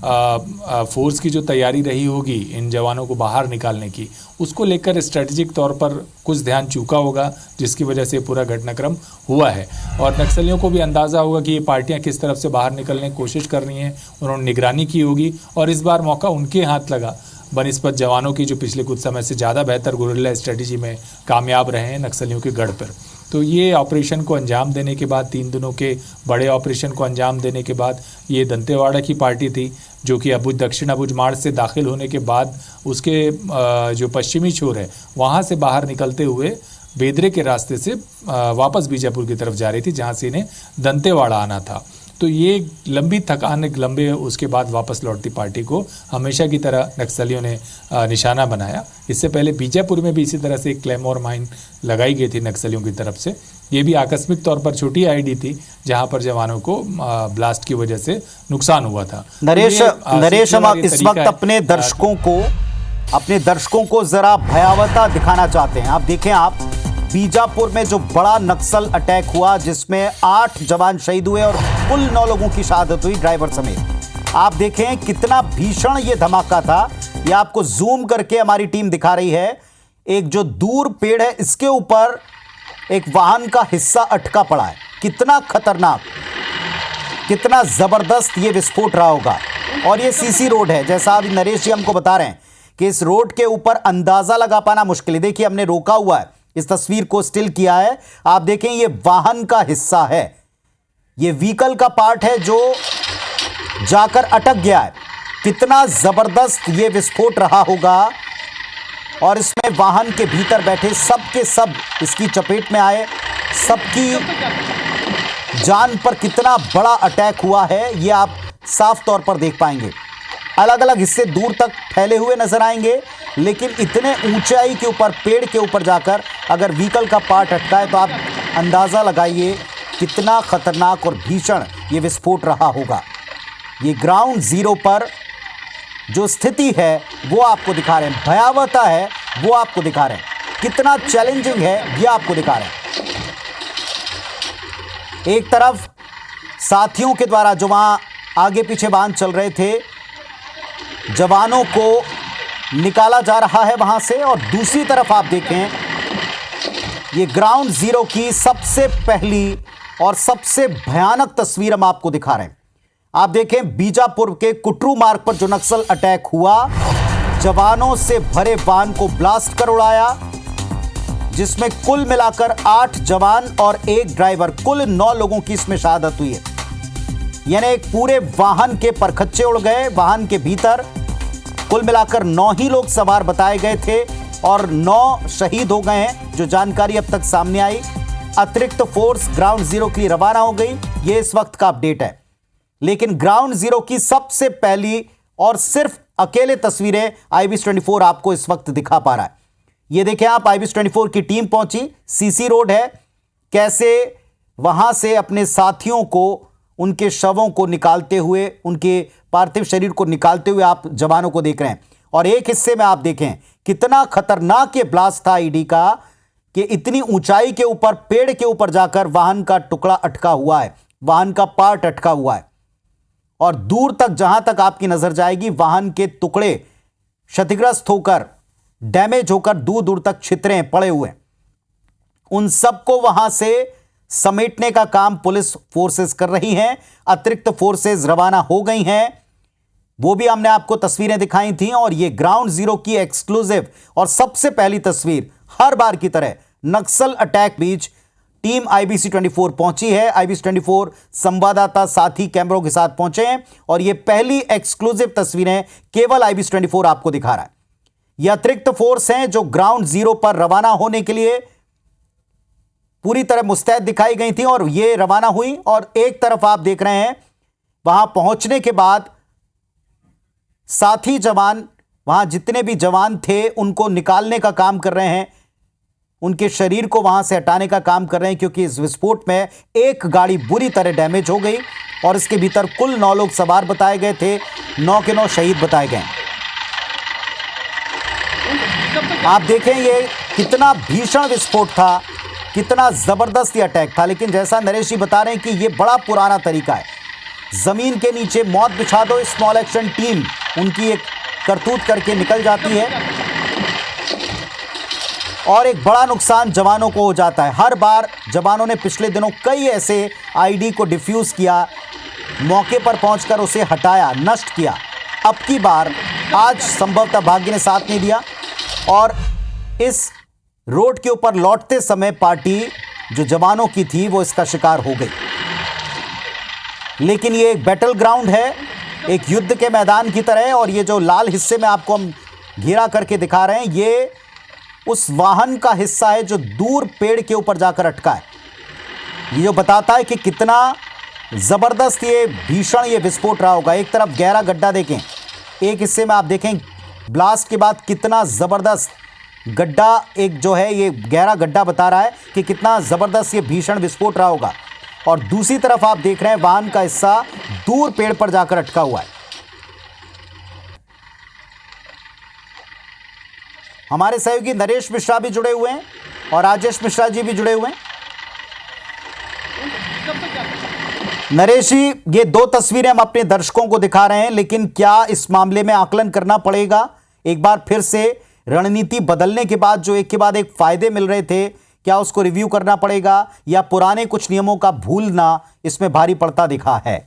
फोर्स की जो तैयारी रही होगी इन जवानों को बाहर निकालने की, उसको लेकर स्ट्रेटेजिक तौर पर कुछ ध्यान चूका होगा, जिसकी वजह से पूरा घटनाक्रम हुआ है। और नक्सलियों को भी अंदाज़ा होगा कि ये पार्टियां किस तरफ से बाहर निकलने की कोशिश कर रही हैं, उन्होंने निगरानी की होगी और इस बार मौका उनके हाथ लगा बनिस्बत जवानों की जो पिछले कुछ समय से ज़्यादा बेहतर गुरिल्ला स्ट्रेटजी में कामयाब रहे हैं नक्सलियों के गढ़ पर। तो ये ऑपरेशन को अंजाम देने के बाद, 3 दिनों के बड़े ऑपरेशन को अंजाम देने के बाद, ये दंतेवाड़ा की पार्टी थी जो कि दक्षिण अबुझ मार्ग से दाखिल होने के बाद उसके जो पश्चिमी छोर है वहाँ से बाहर निकलते हुए बेदरे के रास्ते से वापस बीजापुर की तरफ जा रही थी, जहाँ से इन्हें दंतेवाड़ा आना था। तो ये लंबी थकान, एक लंबे उसके बाद वापस लौटती पार्टी को हमेशा की तरह नक्सलियों ने निशाना बनाया। इससे पहले बीजापुर में भी इसी तरह से एक क्लेमोर माइन लगाई गई थी नक्सलियों की तरफ से। ये भी आकस्मिक तौर पर छोटी आईडी थी जहां पर जवानों को ब्लास्ट की वजह से नुकसान हुआ था। नरेश, हम इस वक्त अपने दर्शकों को जरा भयावहता दिखाना चाहते हैं। आप देखें, आप बीजापुर में जो बड़ा नक्सल अटैक हुआ जिसमें 8 जवान शहीद हुए और कुल 9 लोगों की शहादत हुई, ड्राइवर समेत। आप देखें कितना भीषण ये धमाका था। ये आपको जूम करके हमारी टीम दिखा रही है। एक जो दूर पेड़ है इसके ऊपर एक वाहन का हिस्सा अटका पड़ा है। कितना खतरनाक, कितना जबरदस्त ये विस्फोट रहा होगा। और ये सीसी रोड है, जैसा अभी नरेश जी हमको बता रहे हैं कि इस रोड के ऊपर अंदाजा लगा पाना मुश्किल है। देखिए, हमने रोका हुआ है, इस तस्वीर को स्टिल किया है। आप देखें, ये वाहन का हिस्सा है, ये व्हीकल का पार्ट है जो जाकर अटक गया है। कितना जबरदस्त ये विस्फोट रहा होगा और इसमें वाहन के भीतर बैठे सब के सब इसकी चपेट में आए। सबकी जान पर कितना बड़ा अटैक हुआ है ये आप साफ तौर पर देख पाएंगे। अलग अलग हिस्से दूर तक फैले हुए नजर आएंगे, लेकिन इतने ऊंचाई के ऊपर, पेड़ के ऊपर जाकर अगर व्हीकल का पार्ट अटका है तो आप अंदाजा लगाइए कितना खतरनाक और भीषण ये विस्फोट रहा होगा। ये ग्राउंड जीरो पर जो स्थिति है वो आपको दिखा रहे हैं, भयावहता है वो आपको दिखा रहे हैं, कितना चैलेंजिंग है ये आपको दिखा रहे हैं। एक तरफ साथियों के द्वारा जो वहां आगे पीछे वाहन चल रहे थे, जवानों को निकाला जा रहा है वहां से, और दूसरी तरफ आप देखें ये ग्राउंड जीरो की सबसे पहली और सबसे भयानक तस्वीर हम आपको दिखा रहे हैं। आप देखें, बीजापुर के कुटरू मार्ग पर जो नक्सल अटैक हुआ, जवानों से भरे वाहन को ब्लास्ट कर उड़ाया, जिसमें कुल मिलाकर 8 जवान और 1 ड्राइवर, कुल 9 लोगों की इसमें शहादत हुई है। यानी एक पूरे वाहन के परखच्चे उड़ गए। वाहन के भीतर कुल मिलाकर 9 ही लोग सवार बताए गए थे और 9 शहीद हो गए हैं, जो जानकारी अब तक सामने आई। अतिरिक्त फोर्स ग्राउंड जीरो के लिए रवाना हो गई, ये इस वक्त का अपडेट है। लेकिन ग्राउंड जीरो की सबसे पहली और सिर्फ अकेले तस्वीरें IBIS24 आपको इस वक्त दिखा पा रहा है। ये देखें आप, IBIS24 की टीम पहुंची, सीसी रोड है, कैसे वहां से अपने साथियों को, उनके शवों को निकालते हुए, उनके पार्थिव शरीर को निकालते हुए आप जवानों को देख रहे हैं। और एक हिस्से में आप देखें कितना खतरनाक ये ब्लास्ट था आईडी का कि इतनी ऊंचाई के ऊपर, पेड़ के ऊपर जाकर वाहन का टुकड़ा अटका हुआ है, वाहन का पार्ट अटका हुआ है और दूर तक, जहां तक आपकी नजर जाएगी, वाहन के टुकड़े क्षतिग्रस्त होकर, डैमेज होकर दूर दूर तक छितरे पड़े हुए। उन सबको वहां से समेटने का काम पुलिस फोर्सेस कर रही हैं। अतिरिक्त फोर्सेस रवाना हो गई हैं, वो भी हमने आपको तस्वीरें दिखाई थी। और ये ग्राउंड जीरो की एक्सक्लूसिव और सबसे पहली तस्वीर, हर बार की तरह नक्सल अटैक बीच टीम IBC 24 पहुंची है। IBC 24 संवाददाता साथी कैमरों के साथ पहुंचे हैं और ये पहली एक्सक्लूसिव तस्वीरें केवल IBC 24 आपको दिखा रहा है। ये अतिरिक्त फोर्स हैं जो ग्राउंड जीरो पर रवाना होने के लिए पूरी तरह मुस्तैद दिखाई गई थी और ये रवाना हुई। और एक तरफ आप देख रहे हैं, वहां पहुंचने के बाद साथी जवान, वहां जितने भी जवान थे उनको निकालने का काम कर रहे हैं, उनके शरीर को वहां से हटाने का काम कर रहे हैं, क्योंकि इस विस्फोट में एक गाड़ी बुरी तरह डैमेज हो गई और इसके भीतर कुल 9 लोग सवार बताए गए थे। 9 के 9 शहीद बताए गए। आप देखें ये कितना भीषण विस्फोट था, कितना जबरदस्त ये अटैक था। लेकिन जैसा नरेश जी बता रहे हैं कि ये बड़ा पुराना तरीका है, जमीन के नीचे मौत बिछा दो, स्मॉल एक्शन टीम उनकी एक करतूत करके निकल जाती है और एक बड़ा नुकसान जवानों को हो जाता है। हर बार जवानों ने पिछले दिनों कई ऐसे आईडी को डिफ्यूज किया, मौके पर पहुंचकर उसे हटाया, नष्ट किया। अब की बार आज संभवतः भाग्य ने साथ नहीं दिया और इस रोड के ऊपर लौटते समय पार्टी जो जवानों की थी वो इसका शिकार हो गई। लेकिन ये एक बैटल ग्राउंड है, एक युद्ध के मैदान की तरह। और ये जो लाल हिस्से में आपको हम घेरा करके दिखा रहे हैं, ये उस वाहन का हिस्सा है जो दूर पेड़ के ऊपर जाकर अटका है। ये जो बताता है कि कितना जबरदस्त ये भीषण ये विस्फोट रहा होगा। एक तरफ गहरा गड्ढा देखें, एक हिस्से में आप देखें ब्लास्ट के बाद कितना जबरदस्त गड्ढा, एक जो है ये गहरा गड्ढा बता रहा है कि कितना जबरदस्त ये भीषण विस्फोट रहा होगा। और दूसरी तरफ आप देख रहे हैं वाहन का हिस्सा दूर पेड़ पर जाकर अटका हुआ है। हमारे सहयोगी नरेश मिश्रा भी जुड़े हुए हैं और राजेश मिश्रा जी भी जुड़े हुए हैं। नरेश जी, ये 2 तस्वीरें हम अपने दर्शकों को दिखा रहे हैं, लेकिन क्या इस मामले में आकलन करना पड़ेगा? एक बार फिर से रणनीति बदलने के बाद जो एक के बाद एक फायदे मिल रहे थे, क्या उसको रिव्यू करना पड़ेगा या पुराने कुछ नियमों का भूलना इसमें भारी पड़ता दिखा है?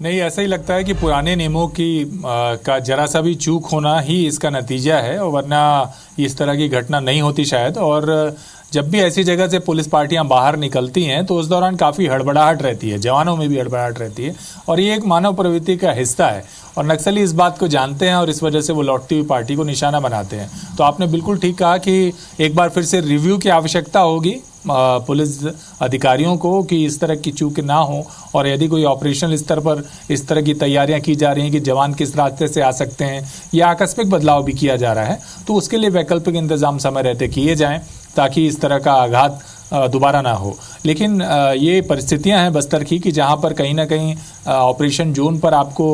नहीं, ऐसा ही लगता है कि पुराने नियमों की का जरा सा भी चूक होना ही इसका नतीजा है, और वरना इस तरह की घटना नहीं होती शायद। और जब भी ऐसी जगह से पुलिस पार्टियां बाहर निकलती हैं तो उस दौरान काफ़ी हड़बड़ाहट रहती है, जवानों में भी हड़बड़ाहट रहती है, और ये एक मानव प्रवृत्ति का हिस्सा है और नक्सली इस बात को जानते हैं और इस वजह से वो लौटती हुई पार्टी को निशाना बनाते हैं। तो आपने बिल्कुल ठीक कहा कि एक बार फिर से रिव्यू की आवश्यकता होगी पुलिस अधिकारियों को कि इस तरह की चूक ना हो, और यदि कोई ऑपरेशनल स्तर पर इस तरह की तैयारियां की जा रही हैं कि जवान किस रास्ते से आ सकते हैं या आकस्मिक बदलाव भी किया जा रहा है, तो उसके लिए वैकल्पिक इंतजाम समय रहते किए जाएं ताकि इस तरह का आघात दोबारा ना हो। लेकिन ये परिस्थितियां हैं बस्तर की कि जहां पर कहीं ना कहीं ऑपरेशन जोन पर आपको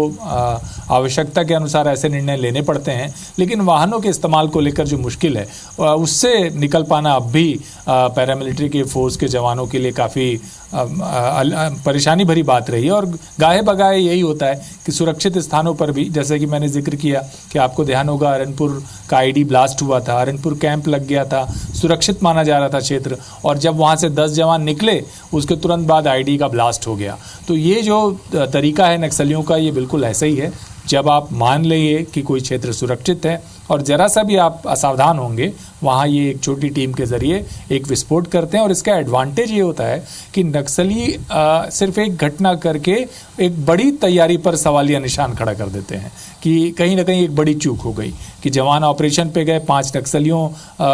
आवश्यकता के अनुसार ऐसे निर्णय लेने पड़ते हैं, लेकिन वाहनों के इस्तेमाल को लेकर जो मुश्किल है उससे निकल पाना अब भी पैरामिलिट्री के फोर्स के जवानों के लिए काफ़ी परेशानी भरी बात रही है। और गाहे बगाहे यही होता है कि सुरक्षित स्थानों पर भी, जैसे कि मैंने जिक्र किया कि आपको ध्यान होगा अरनपुर का आईडी ब्लास्ट हुआ था, अरनपुर कैंप लग गया था, सुरक्षित माना जा रहा था क्षेत्र, और जब वहाँ से 10 जवान निकले उसके तुरंत बाद आईडी का ब्लास्ट हो गया। तो ये जो तरीका है नक्सलियों का, ये बिल्कुल ऐसा ही है। जब आप मान लेंगे कि कोई क्षेत्र सुरक्षित है और ज़रा सा भी आप असावधान होंगे, वहाँ ये एक छोटी टीम के ज़रिए एक विस्फोट करते हैं। और इसका एडवांटेज ये होता है कि नक्सली सिर्फ एक घटना करके एक बड़ी तैयारी पर सवालिया निशान खड़ा कर देते हैं कि कहीं ना कहीं एक बड़ी चूक हो गई कि जवान ऑपरेशन पे गए, 5 नक्सलियों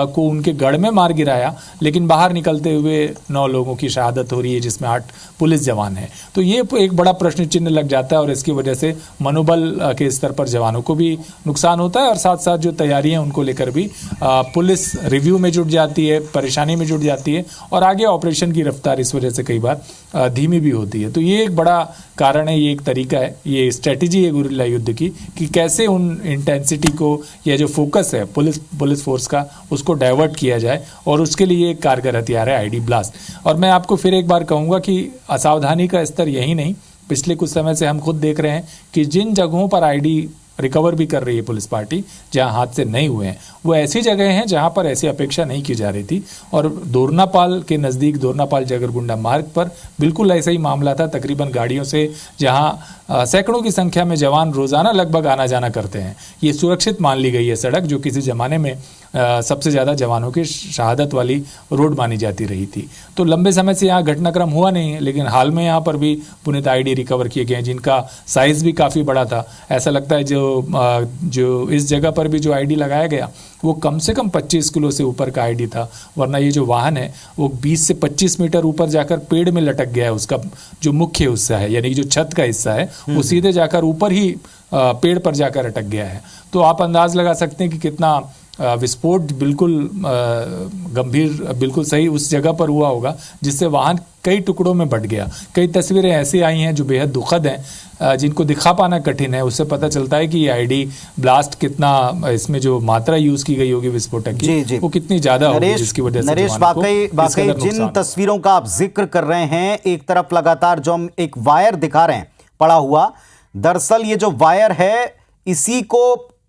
को उनके गढ़ में मार गिराया, लेकिन बाहर निकलते हुए 9 लोगों की शहादत हो रही है, जिसमें 8 पुलिस जवान हैं। तो ये एक बड़ा प्रश्न चिन्ह लग जाता है और इसकी वजह से मनोबल के स्तर पर जवानों को भी नुकसान होता है और साथ साथ जो तैयारियां उनको लेकर भी पुलिस रिव्यू में जुट जाती है, परेशानी में जुट जाती है और आगे ऑपरेशन की रफ्तार इस वजह से कई बार धीमी भी होती है। तो ये एक बड़ा कारण है, ये एक तरीका है, ये स्ट्रेटजी है गुरिल्ला युद्ध की कि कैसे उन इंटेंसिटी को या जो फोकस है पुलिस फोर्स का उसको डाइवर्ट किया जाए और उसके लिए एक कारगर हथियार है आईडी ब्लास्ट। और मैं आपको फिर एक बार कहूँगा कि असावधानी का स्तर यही नहीं, पिछले कुछ समय से हम खुद देख रहे हैं कि जिन जगहों पर आईडी रिकवर भी कर रही है पुलिस पार्टी, जहां हादसे नहीं हुए हैं, वो ऐसी जगह हैं जहां पर ऐसी अपेक्षा नहीं की जा रही थी। और दोरनापाल के नज़दीक दोरनापाल जगरगुंडा मार्ग पर बिल्कुल ऐसा ही मामला था, तकरीबन गाड़ियों से जहां सैकड़ों की संख्या में जवान रोज़ाना लगभग आना जाना करते हैं। ये सुरक्षित मान ली गई है सड़क, जो किसी ज़माने में सबसे ज़्यादा जवानों की शहादत वाली रोड मानी जाती रही थी। तो लंबे समय से यहाँ घटनाक्रम हुआ नहीं है, लेकिन हाल में यहाँ पर भी पुनीत आईडी रिकवर किए गए हैं जिनका साइज़ भी काफ़ी बड़ा था। ऐसा लगता है जो इस जगह पर भी जो आईडी लगाया गया वो कम से कम 25 किलो से ऊपर का आईडी था, वरना ये जो वाहन है वो 20 से 25 मीटर ऊपर जाकर पेड़ में लटक गया है। उसका जो मुख्य हिस्सा है यानी कि जो छत का हिस्सा है वो सीधे जाकर ऊपर ही पेड़ पर जाकर अटक गया है। तो आप अंदाज लगा सकते हैं कि कितना विस्फोट बिल्कुल गंभीर, बिल्कुल सही उस जगह पर हुआ होगा जिससे वाहन कई टुकड़ों में बट गया। कई तस्वीरें ऐसी आई हैं जो बेहद दुखद हैं, जिनको दिखा पाना कठिन है। उससे पता चलता है कि ये आईडी ब्लास्ट कितना, इसमें जो मात्रा यूज की गई होगी विस्फोटक की वो कितनी ज्यादा होगी, जिसकी वजह से नरेश वाकई जिन तस्वीरों का आप जिक्र कर रहे हैं, एक तरफ लगातार जो हम एक वायर दिखा रहे हैं पड़ा हुआ, दरअसल ये जो वायर है इसी को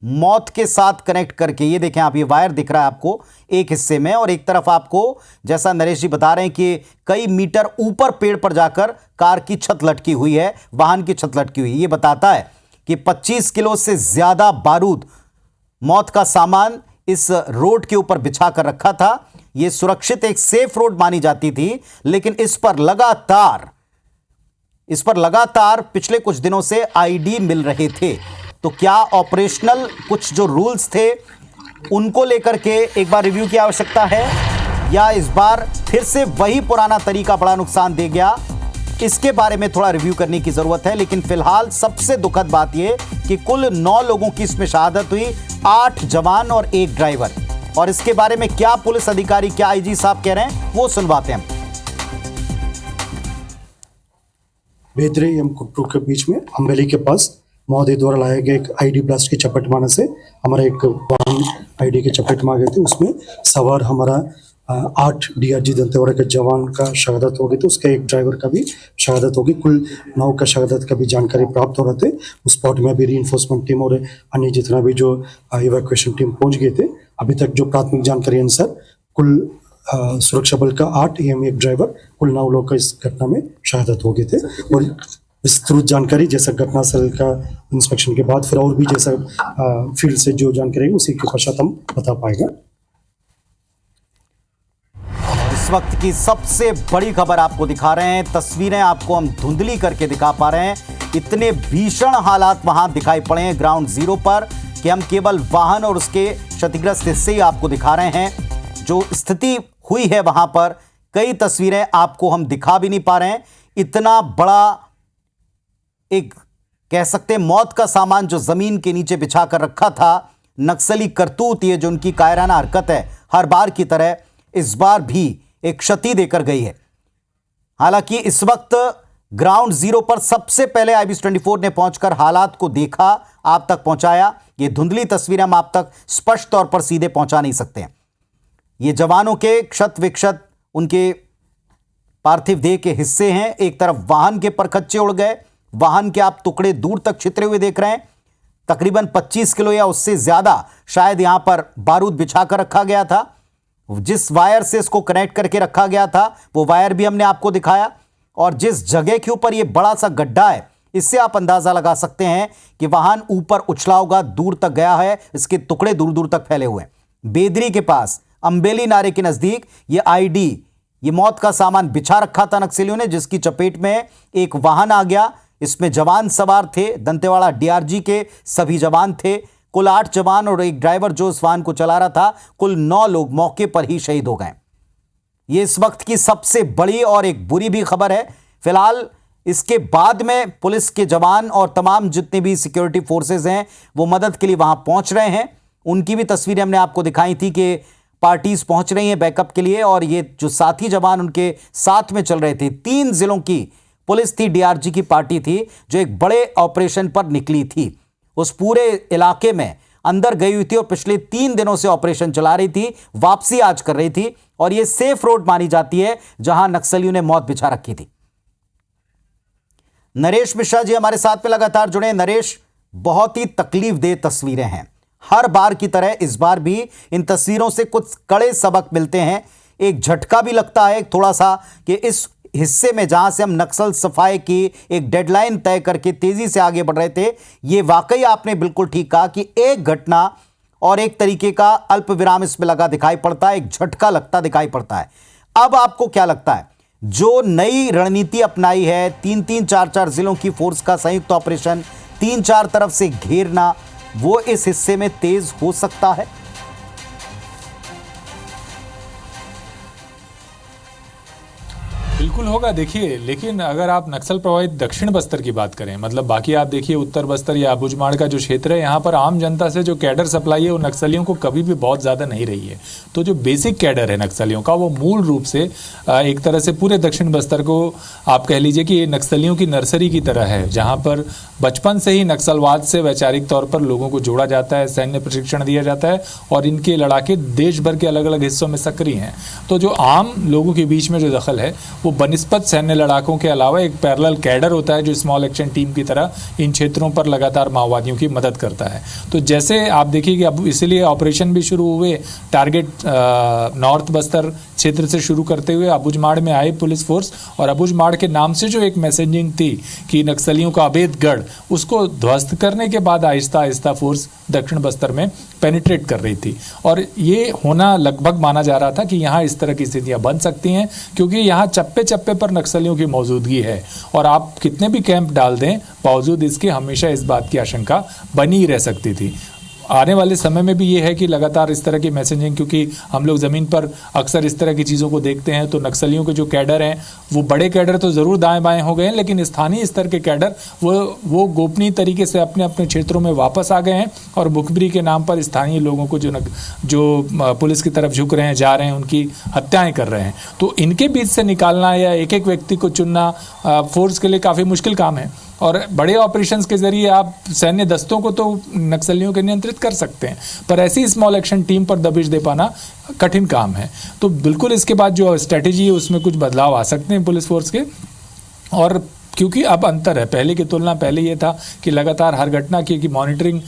मौत के साथ कनेक्ट करके, ये देखें आप, ये वायर दिख रहा है आपको एक हिस्से में, और एक तरफ आपको जैसा नरेश जी बता रहे हैं कि कई मीटर ऊपर पेड़ पर जाकर कार की छत लटकी हुई है, वाहन की छत लटकी हुई है। ये बताता है कि 25 किलो से ज्यादा बारूद, मौत का सामान इस रोड के ऊपर बिछा कर रखा था। यह सुरक्षित एक सेफ रोड मानी जाती थी, लेकिन इस पर लगातार पिछले कुछ दिनों से आईडी मिल रहे थे। तो क्या ऑपरेशनल कुछ जो रूल्स थे उनको लेकर के एक बार रिव्यू की आवश्यकता है, या इस बार फिर से वही पुराना तरीका बड़ा नुकसान दे गया, इसके बारे में थोड़ा रिव्यू करने की जरूरत है। लेकिन फिलहाल सबसे दुखद बात यह कि कुल 9 लोगों की इसमें शहादत हुई, 8 जवान और 1 ड्राइवर। और इसके बारे में क्या पुलिस अधिकारी, क्या आईजी साहब कह रहे हैं वो सुनवाते हैं। बेदरे एवं कुट्टू के बीच में अम्बेली के पास महोदय द्वारा लाया गया एक आईडी ब्लास्ट की चपेट मारने से हमारा एक वाहन आईडी की चपेट में आ गए थे। उसमें सवार हमारा 8 डीआरजी दंतेवाड़ा के जवान का शहादत हो गई, तो उसके एक ड्राइवर का भी शहादत होगी। कुल 9 का शहादत का भी जानकारी प्राप्त हो रहे थे। उस स्पॉट में अभी रीइंफोर्समेंट टीम और अन्य जितना भी जो इवैक्यूएशन टीम पहुंच गए थे। अभी तक जो प्राथमिक जानकारी अनुसार कुल सुरक्षा बल का 8 एवं 1 ड्राइवर, कुल 9 लोग का इस घटना में शहादत हो गए थे। और विस्तृत जानकारी जैसा घटनास्थल का इंस्पेक्शन के बाद फिर और भी जैसा फील्ड से जो जानकारी है उसी के पश्चात हम बता पाएगा। इस वक्त की सबसे बड़ी खबर आपको दिखा रहे हैं, तस्वीरें आपको हम धुंधली करके दिखा पा रहे हैं। इतने भीषण हालात वहां दिखाई पड़े हैं ग्राउंड जीरो पर कि हम केवल वाहन और उसके क्षतिग्रस्त हिस्से ही आपको दिखा रहे हैं। जो स्थिति हुई है वहां पर, कई तस्वीरें आपको हम दिखा भी नहीं पा रहे हैं। इतना बड़ा एक कह सकते हैं मौत का सामान जो जमीन के नीचे बिछा कर रखा था, नक्सली करतूत, ये जो उनकी कायराना हरकत है हर बार की तरह इस बार भी एक क्षति देकर गई है। हालांकि इस वक्त ग्राउंड जीरो पर सबसे पहले IBS 24 ने पहुंचकर हालात को देखा, आप तक पहुंचाया। ये धुंधली तस्वीरें हम आप तक स्पष्ट तौर पर सीधे पहुंचा नहीं सकते हैं। ये जवानों के क्षत विक्षत, उनके पार्थिव देह के हिस्से हैं। एक तरफ वाहन के परखच्चे उड़ गए, वाहन के आप टुकड़े दूर तक छितरे हुए देख रहे हैं। तकरीबन 25 किलो या उससे ज्यादा शायद यहां पर बारूद बिछाकर रखा गया था। जिस वायर से इसको कनेक्ट करके रखा गया था वो वायर भी हमने आपको दिखाया, और जिस जगह के ऊपर ये बड़ा सा गड्ढा है, इससे आप अंदाजा लगा सकते हैं कि वाहन ऊपर उछला होगा, दूर तक गया है, इसके टुकड़े दूर दूर तक फैले हुए हैं। बेदरी के पास अम्बेली नारे के नजदीक ये आईडी, ये मौत का सामान बिछा रखा था नक्सलियों ने, जिसकी चपेट में एक वाहन आ गया। इसमें जवान सवार थे, दंतेवाड़ा डीआरजी के सभी जवान थे। कुल 8 जवान और 1 ड्राइवर जो इस वाहन को चला रहा था, कुल 9 लोग मौके पर ही शहीद हो गए। ये इस वक्त की सबसे बड़ी और एक बुरी भी खबर है। फिलहाल इसके बाद में पुलिस के जवान और तमाम जितने भी सिक्योरिटी फोर्सेस हैं वो मदद के लिए वहां पहुंच रहे हैं। उनकी भी तस्वीरें हमने आपको दिखाई थी कि पार्टीज पहुंच रही हैं बैकअप के लिए, और ये जो साथी जवान उनके साथ में चल रहे थे, 3 जिलों की पुलिस थी, डीआरजी की पार्टी थी जो एक बड़े ऑपरेशन पर निकली थी। उस पूरे इलाके में अंदर गई हुई थी और पिछले 3 दिनों से ऑपरेशन चला रही थी, वापसी आज कर रही थी, और यह सेफ रोड मानी जाती है जहां नक्सलियों ने मौत बिछा रखी थी। नरेश मिश्रा जी हमारे साथ में लगातार जुड़े। नरेश, बहुत ही तकलीफदेह तस्वीरें हैं, हर बार की तरह इस बार भी इन तस्वीरों से कुछ कड़े सबक मिलते हैं। एक झटका भी लगता है थोड़ा सा कि इस हिस्से में जहां से हम नक्सल सफाई की एक डेडलाइन तय करके तेजी से आगे बढ़ रहे थे, ये वाकई आपने बिल्कुल ठीक कहा कि एक घटना और एक तरीके का अल्प विराम इसमें लगा दिखाई पड़ता है, एक झटका लगता दिखाई पड़ता है। अब आपको क्या लगता है, जो नई रणनीति अपनाई है, 3-3, 4-4 जिलों की फोर्स का संयुक्त ऑपरेशन, 3-4 तरफ से घेरना, वो इस हिस्से में तेज हो सकता है? बिल्कुल होगा। देखिए, लेकिन अगर आप नक्सल प्रभावित दक्षिण बस्तर की बात करें, मतलब बाकी आप देखिए उत्तर बस्तर या अबुझमाड़ का जो क्षेत्र है, यहाँ पर आम जनता से जो कैडर सप्लाई है वो नक्सलियों को कभी भी बहुत ज़्यादा नहीं रही है। तो जो बेसिक कैडर है नक्सलियों का, वो मूल रूप से एक तरह से पूरे दक्षिण बस्तर को आप कह लीजिए कि नक्सलियों की नर्सरी की तरह है, जहाँ पर बचपन से ही नक्सलवाद से वैचारिक तौर पर लोगों को जोड़ा जाता है, सैन्य प्रशिक्षण दिया जाता है, और इनके लड़ाके देश भर के अलग अलग हिस्सों में सक्रिय हैं। तो जो आम लोगों के बीच में जो दखल है वो बनिस्बत सैन्य लड़ाकों के अलावा एक पैरेलल कैडर होता है जो स्मॉल एक्शन टीम की तरह इन क्षेत्रों पर लगातार माओवादियों की मदद करता है। तो जैसे आप देखिए कि अब इसलिए ऑपरेशन भी शुरू हुए, टारगेट नॉर्थ बस्तर क्षेत्र से शुरू करते हुए अबुझमाड़ में आए पुलिस फोर्स, और अबुझमाड़ के नाम से जो एक मैसेजिंग थी कि नक्सलियों का अवैध गढ़, उसको ध्वस्त करने के बाद आहिस्ता आहिस्ता फोर्स दक्षिण बस्तर में पेनिट्रेट कर रही थी। और ये होना लगभग माना जा रहा था कि यहाँ इस तरह की स्थितियाँ बन सकती हैं, क्योंकि यहाँ चप्पे चप्पे पर नक्सलियों की मौजूदगी है, और आप कितने भी कैंप डाल दें, बावजूद इसके हमेशा इस बात की आशंका बनी ही रह सकती थी। आने वाले समय में भी ये है कि लगातार इस तरह की मैसेजिंग, क्योंकि हम लोग ज़मीन पर अक्सर इस तरह की चीज़ों को देखते हैं, तो नक्सलियों के जो कैडर हैं वो बड़े कैडर तो ज़रूर दाएं बाएं हो गए हैं, लेकिन स्थानीय स्तर के कैडर वो गोपनीय तरीके से अपने अपने क्षेत्रों में वापस आ गए हैं, और मुखबिरी के नाम पर स्थानीय लोगों को जो पुलिस की तरफ झुक रहे हैं, जा रहे हैं, उनकी हत्याएँ कर रहे हैं। तो इनके बीच से निकालना या एक एक व्यक्ति को चुनना फोर्स के लिए काफ़ी मुश्किल काम है, और बड़े ऑपरेशंस के जरिए आप सैन्य दस्तों को तो नक्सलियों के नियंत्रित कर सकते हैं, पर ऐसी स्मॉल एक्शन टीम पर दबिश दे पाना कठिन काम है। तो बिल्कुल इसके बाद जो स्ट्रेटेजी है उसमें कुछ बदलाव आ सकते हैं पुलिस फोर्स के, और क्योंकि अब अंतर है, पहले की तुलना, पहले ये था कि लगातार हर घटना की मॉनिटरिंग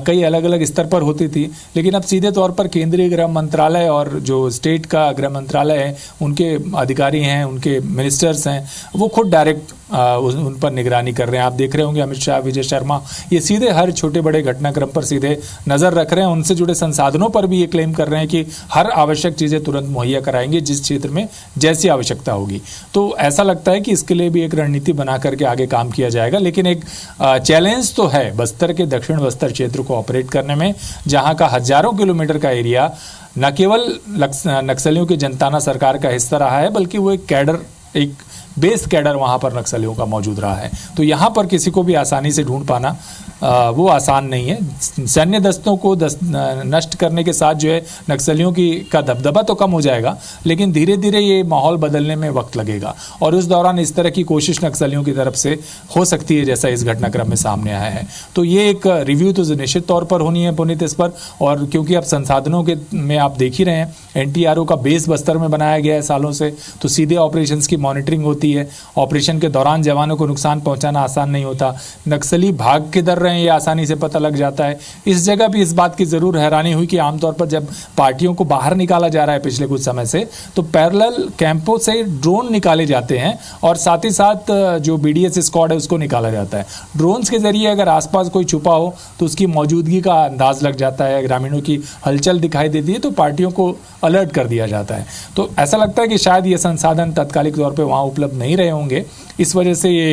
कई अलग अलग स्तर पर होती थी, लेकिन अब सीधे तौर पर केंद्रीय गृह मंत्रालय और जो स्टेट का गृह मंत्रालय है, उनके अधिकारी हैं, उनके मिनिस्टर्स हैं, वो खुद डायरेक्ट उन पर निगरानी कर रहे हैं। आप देख रहे होंगे अमित शाह, विजय शर्मा, ये सीधे हर छोटे बड़े घटनाक्रम पर सीधे नज़र रख रहे हैं। उनसे जुड़े संसाधनों पर भी ये क्लेम कर रहे हैं कि हर आवश्यक चीज़ें तुरंत मुहैया कराएंगे जिस क्षेत्र में जैसी आवश्यकता होगी। तो ऐसा लगता है कि इसके लिए भी एक रणनीति बना करके आगे काम किया जाएगा, लेकिन एक चैलेंज तो है बस्तर के दक्षिण बस्तर क्षेत्र को ऑपरेट करने में, जहाँ का हजारों किलोमीटर का एरिया न केवल नक्सलियों की जनताना सरकार का हिस्सा रहा है, बल्कि वो एक कैडर, एक बेस कैडर वहाँ पर नक्सलियों का मौजूद रहा है। तो यहाँ पर किसी को भी आसानी से ढूंढ पाना वो आसान नहीं है। सैन्य दस्तों को नष्ट करने के साथ जो है नक्सलियों का दबदबा तो कम हो जाएगा, लेकिन धीरे धीरे ये माहौल बदलने में वक्त लगेगा, और उस दौरान इस तरह की कोशिश नक्सलियों की तरफ से हो सकती है जैसा इस घटनाक्रम में सामने आया है। तो ये एक रिव्यू तो निश्चित तौर पर होनी है पुनीत इस पर, और क्योंकि अब संसाधनों के में आप देख ही रहे हैं, NTRO का बेस बस्तर में बनाया गया है सालों से, तो सीधे ऑपरेशंस की मॉनिटरिंग होती है। ऑपरेशन के दौरान जवानों को नुकसान पहुंचाना आसान नहीं होता, नक्सली भाग किधर रहे हैं ये आसानी से पता लग जाता है। इस जगह भी इस बात की जरूर हैरानी हुई कि आमतौर पर जब पार्टियों को बाहर निकाला जा रहा है पिछले कुछ समय से, तो पैरेलल कैंपों से ड्रोन निकाले जाते हैं, और साथ ही साथ जो BDS स्क्वाड है उसको निकाला जाता है। ड्रोन्स के जरिए अगर आसपास कोई छुपा हो तो उसकी मौजूदगी का अंदाज लग जाता है, ग्रामीणों की हलचल दिखाई देती है, तो पार्टियों को अलर्ट कर दिया जाता है। तो ऐसा लगता है कि शायद ये संसाधन तत्कालिक तौर पर वहाँ उपलब्ध नहीं रहे होंगे, इस वजह से ये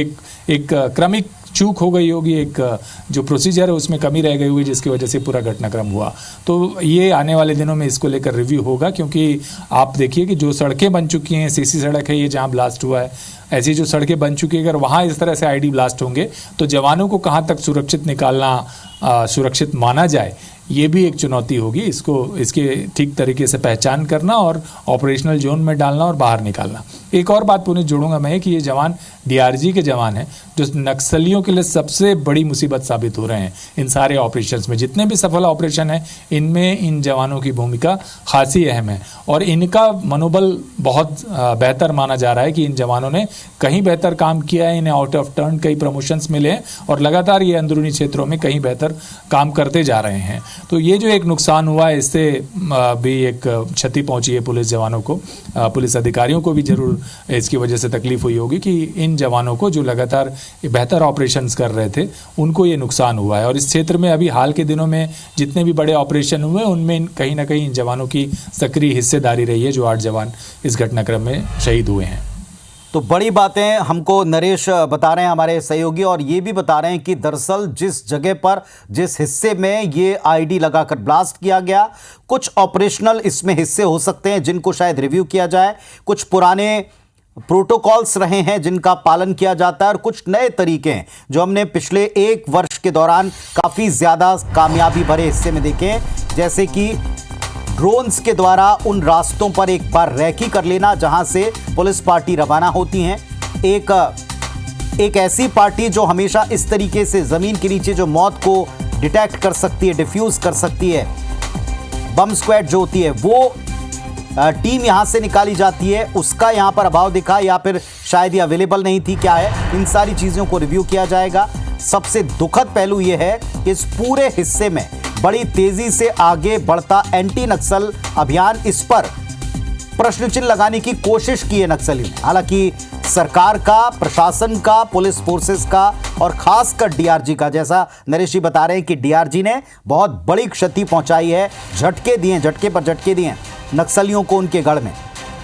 एक क्रमिक चूक हो गई होगी, एक जो प्रोसीजर है उसमें कमी रह गई होगी, जिसकी वजह से पूरा घटनाक्रम हुआ। तो ये आने वाले दिनों में इसको लेकर रिव्यू होगा, क्योंकि आप देखिए कि जो सड़कें बन चुकी हैं, सीसी सड़क है ये जहाँ ब्लास्ट हुआ है, ऐसी जो सड़कें बन चुकी है, अगर वहाँ इस तरह से आईडी ब्लास्ट होंगे तो जवानों को कहाँ तक सुरक्षित निकालना सुरक्षित माना जाए, ये भी एक चुनौती होगी। इसके ठीक तरीके से पहचान करना और ऑपरेशनल जोन में डालना और बाहर निकालना। एक और बात पुनः जोड़ूंगा मैं कि ये जवान डीआरजी के जवान हैं, जो नक्सलियों के लिए सबसे बड़ी मुसीबत साबित हो रहे हैं। इन सारे ऑपरेशंस में जितने भी सफल ऑपरेशन हैं, इनमें इन जवानों की भूमिका खासी अहम है और इनका मनोबल बहुत बेहतर माना जा रहा है कि इन जवानों ने कहीं बेहतर काम किया है, इन्हें आउट ऑफ टर्न कई प्रमोशंस मिले हैं और लगातार ये अंदरूनी क्षेत्रों में कहीं बेहतर काम करते जा रहे हैं। तो ये जो एक नुकसान हुआ है, इससे भी एक क्षति पहुंची है पुलिस जवानों को, पुलिस अधिकारियों को भी जरूर इसकी वजह से तकलीफ हुई होगी कि इन जवानों को जो लगातार बेहतर ऑपरेशंस कर रहे थे उनको ये नुकसान हुआ है। और इस क्षेत्र में अभी हाल के दिनों में जितने भी बड़े ऑपरेशन हुए उनमें कहीं ना कहीं इन जवानों की सक्रिय हिस्सेदारी रही है, जो 8 जवान इस घटनाक्रम में शहीद हुए हैं। तो बड़ी बातें हमको नरेश बता रहे हैं, हमारे सहयोगी, और ये भी बता रहे हैं कि दरअसल जिस जगह पर, जिस हिस्से में ये आईडी लगाकर ब्लास्ट किया गया, कुछ ऑपरेशनल इसमें हिस्से हो सकते हैं जिनको शायद रिव्यू किया जाए, कुछ पुराने प्रोटोकॉल्स रहे हैं जिनका पालन किया जाता है और कुछ नए तरीके हैं जो हमने पिछले 1 वर्ष के दौरान काफ़ी ज़्यादा कामयाबी भरे हिस्से में देखे हैं, जैसे कि ड्रोन्स के द्वारा उन रास्तों पर एक बार रैकी कर लेना जहां से पुलिस पार्टी रवाना होती हैं। एक ऐसी पार्टी जो हमेशा इस तरीके से ज़मीन के नीचे जो मौत को डिटेक्ट कर सकती है, डिफ्यूज़ कर सकती है, बम स्क्वाड जो होती है, वो टीम यहां से निकाली जाती है, उसका यहां पर अभाव दिखा या फिर शायद ये अवेलेबल नहीं थी, क्या है, इन सारी चीज़ों को रिव्यू किया जाएगा। सबसे दुखद पहलू यह है कि इस पूरे हिस्से में बड़ी तेजी से आगे बढ़ता एंटी नक्सल अभियान, इस पर प्रश्न चिन्ह लगाने की कोशिश की है नक्सलियों ने। हालांकि सरकार का, प्रशासन का, पुलिस फोर्सेस का और खासकर डीआरजी का, जैसा नरेश जी बता रहे हैं कि डीआरजी ने बहुत बड़ी क्षति पहुंचाई है, झटके दिए, झटके पर झटके दिए नक्सलियों को उनके गढ़ में,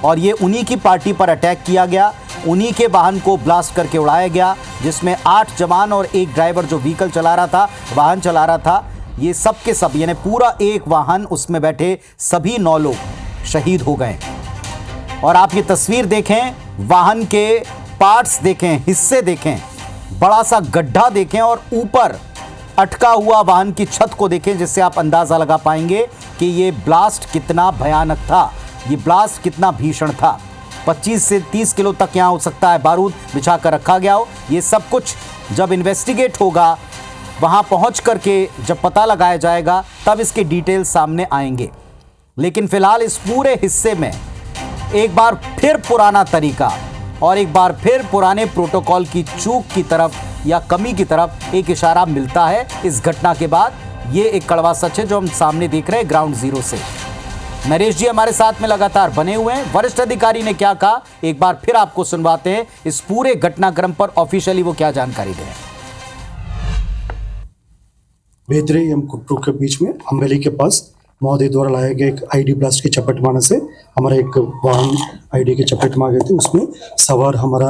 और ये उन्हीं की पार्टी पर अटैक किया गया, उन्हीं के वाहन को ब्लास्ट करके उड़ाया गया, जिसमें 8 जवान और एक ड्राइवर जो व्हीकल चला रहा था, वाहन चला रहा था, ये सब के सब, यानी पूरा एक वाहन, उसमें बैठे सभी 9 लोग शहीद हो गए। और आप ये तस्वीर देखें, वाहन के पार्ट्स देखें, हिस्से देखें, बड़ा सा गड्ढा देखें और ऊपर अटका हुआ वाहन की छत को देखें, जिससे आप अंदाजा लगा पाएंगे कि ये ब्लास्ट कितना भयानक था, ये ब्लास्ट कितना भीषण था। 25 से 30 किलो तक यहाँ हो सकता है बारूद बिछा कर रखा गया हो। ये सब कुछ जब इन्वेस्टिगेट होगा, वहाँ पहुँच करके जब पता लगाया जाएगा, तब इसके डिटेल्स सामने आएंगे। लेकिन फिलहाल इस पूरे हिस्से में एक बार फिर पुराना तरीका और एक बार फिर पुराने प्रोटोकॉल की चूक की तरफ या कमी की तरफ एक इशारा मिलता है इस घटना के बाद। ये एक कड़वा सच है जो हम सामने देख रहे हैं ग्राउंड जीरो से। नरेश जी हमारे साथ में लगातार बने हुए हैं, वरिष्ठ अधिकारी ने क्या कहा एक बार फिर आपको सुनवाते हैं, इस पूरे घटनाक्रम पर ऑफिशियली वो क्या जानकारी दे रहे हैं। बेदरे एवं कुट्टू के बीच में अम्बेली के पास महोदय द्वारा लाए गए एक आईडी ब्लास्ट की चपेट मारने से हमारा एक वाहन आईडी की चपेट में आ गए थे। उसमें सवार हमारा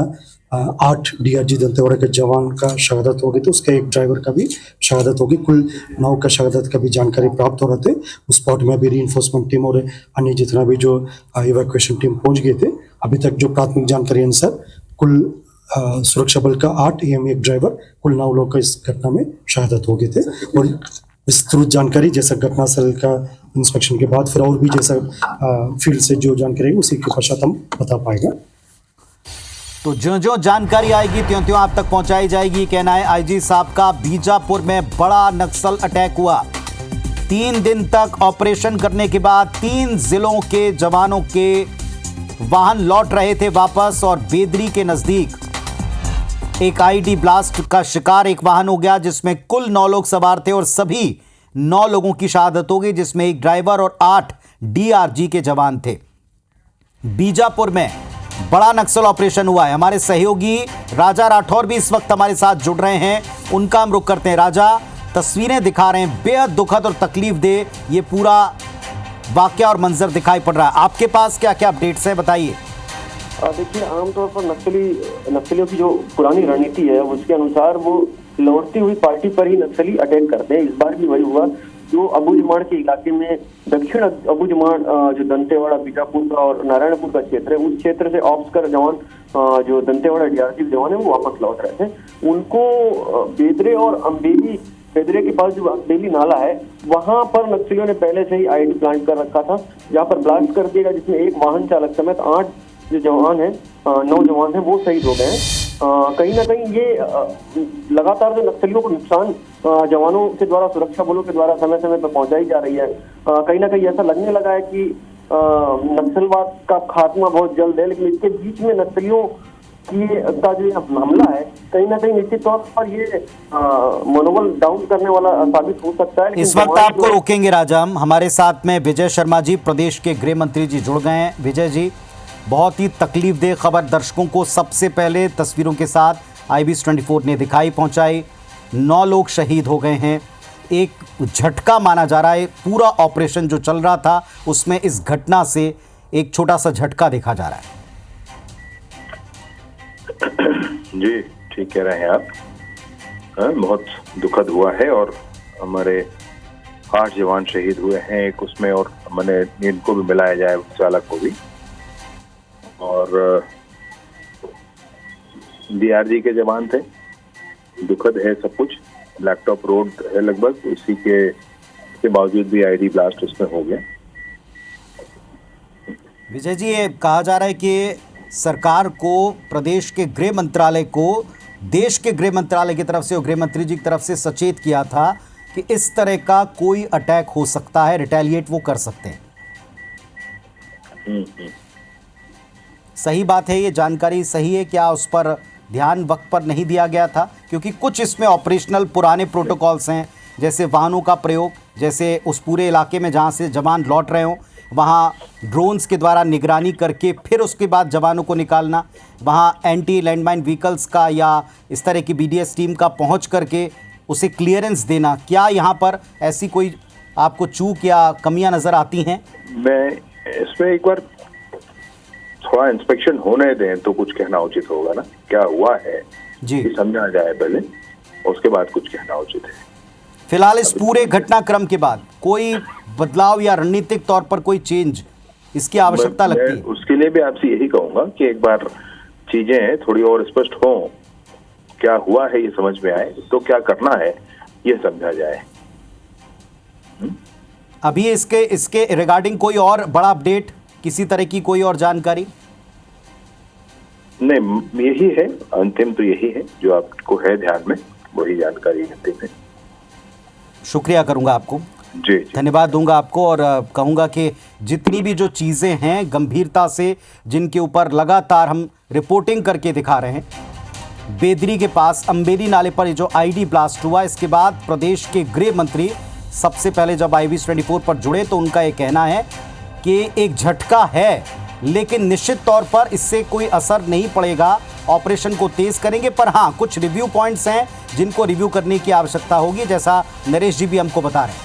8 डीआरजी दंतेवाड़ा के जवान का शहादत हो गई थी, उसके एक ड्राइवर का भी शहादत होगी, कुल 9 का शहादत का भी जानकारी प्राप्त हो रहे थे। उस स्पॉट में अभी रीइंफोर्समेंट टीम और अन्य जितना भी जो इवैक्यूएशन टीम पहुंच गए थे। अभी तक जो प्राथमिक जानकारी अनुसार कुल सुरक्षा बल का 8 एवं एक ड्राइवर, कुल 9 लोग का इस घटना में शहादत हो गए थे। और विस्तृत जानकारी जैसा घटनास्थल का इंस्पेक्शन के बाद फिर और भी जैसा फील्ड से जो जानकारी है उसी के पश्चात हम बता पाएगा। तो जो जानकारी आएगी त्यों आप तक पहुंचाई जाएगी, कहना है आईजी साहब का। बीजापुर में बड़ा नक्सल अटैक हुआ, 3 दिन तक ऑपरेशन करने के बाद 3 जिलों के जवानों के वाहन लौट रहे थे वापस, और बेदरी के नजदीक एक आईडी ब्लास्ट का शिकार एक वाहन हो गया, जिसमें कुल 9 लोग सवार थे और सभी 9 लोगों की शहादत हो गई, जिसमें एक ड्राइवर और 8 डीआरजी के जवान थे। बीजापुर में बड़ा नक्सल ऑपरेशन हुआ है। हमारे सहयोगी राजा राठौर भी इस वक्त हमारे साथ जुड़ रहे हैं, उनका हम रुख करते हैं। राजा, तस्वीरें दिखा रहे हैं, बेहद दुखद और तकलीफ दे ये पूरा वाकया और मंजर दिखाई पड़ रहा है। आपके पास क्या क्या अपडेट्स हैं, बताइए। देखिए, आमतौर पर नक्सलियों की जो पुरानी रणनीति है उसके अनुसार वो लौटती हुई पार्टी पर ही नक्सली अटैक करते हैं। इस बार भी वही हुआ। जो अबूझमाड़ के इलाके में दक्षिण अबूझमाड़ जो दंतेवाड़ा, बीजापुर का और नारायणपुर का क्षेत्र है, उस क्षेत्र से ऑप्स कर जवान जो दंतेवाड़ा डीआरजी जवान है वो वापस लौट रहे थे। उनको बेदरे और अम्बेली, बेदरे के पास जो अम्बेली नाला है वहां पर नक्सलियों ने पहले से ही आईडी प्लांट कर रखा था, जहां पर ब्लास्ट कर दिया, जिसमें एक वाहन चालक समेत 8 जो जवान है, 9 जवान है वो शहीद हो गए हैं। कहीं ना कहीं ये लगातार जो नक्सलियों को नुकसान जवानों के द्वारा, सुरक्षा बलों के द्वारा समय समय पर पहुंचाई जा रही है। कहीं ना कहीं ऐसा लगने लगा है कि नक्सलवाद का खात्मा बहुत जल्द है, लेकिन इसके बीच में नक्सलियों का जो हमला है कहीं ना कहीं निश्चित तौर पर ये मनोबल डाउन करने वाला साबित हो सकता है। इस वक्त आपको रोकेंगे राजा, हमारे साथ में विजय शर्मा जी, प्रदेश के गृह मंत्री जी जुड़ गए हैं। विजय जी, बहुत ही तकलीफदेह खबर दर्शकों को सबसे पहले तस्वीरों के साथ IBS 24 ने दिखाई पहुंचाई। 9 लोग शहीद हो गए हैं। एक झटका माना जा रहा है, पूरा ऑपरेशन जो चल रहा था उसमें इस घटना से एक छोटा सा झटका देखा जा रहा है। जी ठीक कह रहे हैं आप। बहुत दुखद हुआ है और हमारे 8 जवान शहीद हुए हैं एक उसमें, और मैंने इनको भी मिलाया जाए, चालक को भी। और DRG के जवान थे। दुखद है सब कुछ। लैपटॉप रोड है लगभग, इसी के बावजूद भी ID ब्लास्ट उसमें हो गया। विजय जी, ये कहा जा रहा है कि सरकार को, प्रदेश के गृह मंत्रालय को, देश के गृह मंत्रालय की तरफ से और गृह मंत्री जी की तरफ से सचेत किया था कि इस तरह का कोई अटैक हो सकता है, रिटेलिएट वो कर सकते हैं। सही बात है, ये जानकारी सही है? क्या उस पर ध्यान वक्त पर नहीं दिया गया था? क्योंकि कुछ इसमें ऑपरेशनल पुराने प्रोटोकॉल्स हैं, जैसे वाहनों का प्रयोग, जैसे उस पूरे इलाके में जहां से जवान लौट रहे हों वहां ड्रोन्स के द्वारा निगरानी करके फिर उसके बाद जवानों को निकालना, वहां एंटी लैंडमाइन व्हीकल्स का या इस तरह की BDS टीम का पहुंच करके उसे क्लियरेंस देना। क्या यहाँ पर ऐसी कोई आपको चूक या कमियां नज़र आती हैं? मैं इसमें एक बार थोड़ा इंस्पेक्शन होने दें तो कुछ कहना उचित होगा ना। क्या हुआ है जी, समझा जाए पहले, उसके बाद कुछ कहना उचित है। फिलहाल इस पूरे घटनाक्रम के बाद कोई बदलाव या रणनीतिक तौर पर कोई चेंज इसकी आवश्यकता लगती है? उसके लिए भी आपसे यही कहूंगा कि एक बार चीजें थोड़ी और स्पष्ट हों, क्या हुआ है ये समझ में आए, तो क्या करना है ये समझा जाए। अभी इसके रिगार्डिंग कोई और बड़ा अपडेट, किसी तरह की कोई और जानकारी? नहीं, यही है अंतिम, तो यही है जो आपको है ध्यान में, वही जानकारी अंतिम है। शुक्रिया करूंगा आपको, जी, धन्यवाद दूंगा आपको, और कहूंगा कि जितनी भी जो चीज़ें हैं गंभीरता से, जिनके ऊपर लगातार हम रिपोर्टिंग करके दिखा रहे हैं, बेदरी के पास अम्बेली नाले पर जो ID ब्लास्ट हुआ, इसके बाद प्रदेश के गृह मंत्री सबसे पहले जब IBS 24 पर जुड़े तो उनका ये कहना है कि एक झटका है, लेकिन निश्चित तौर पर इससे कोई असर नहीं पड़ेगा, ऑपरेशन को तेज करेंगे। पर हाँ, कुछ रिव्यू पॉइंट्स हैं जिनको रिव्यू करने की आवश्यकता होगी, जैसा नरेश जी भी हमको बता रहे हैं।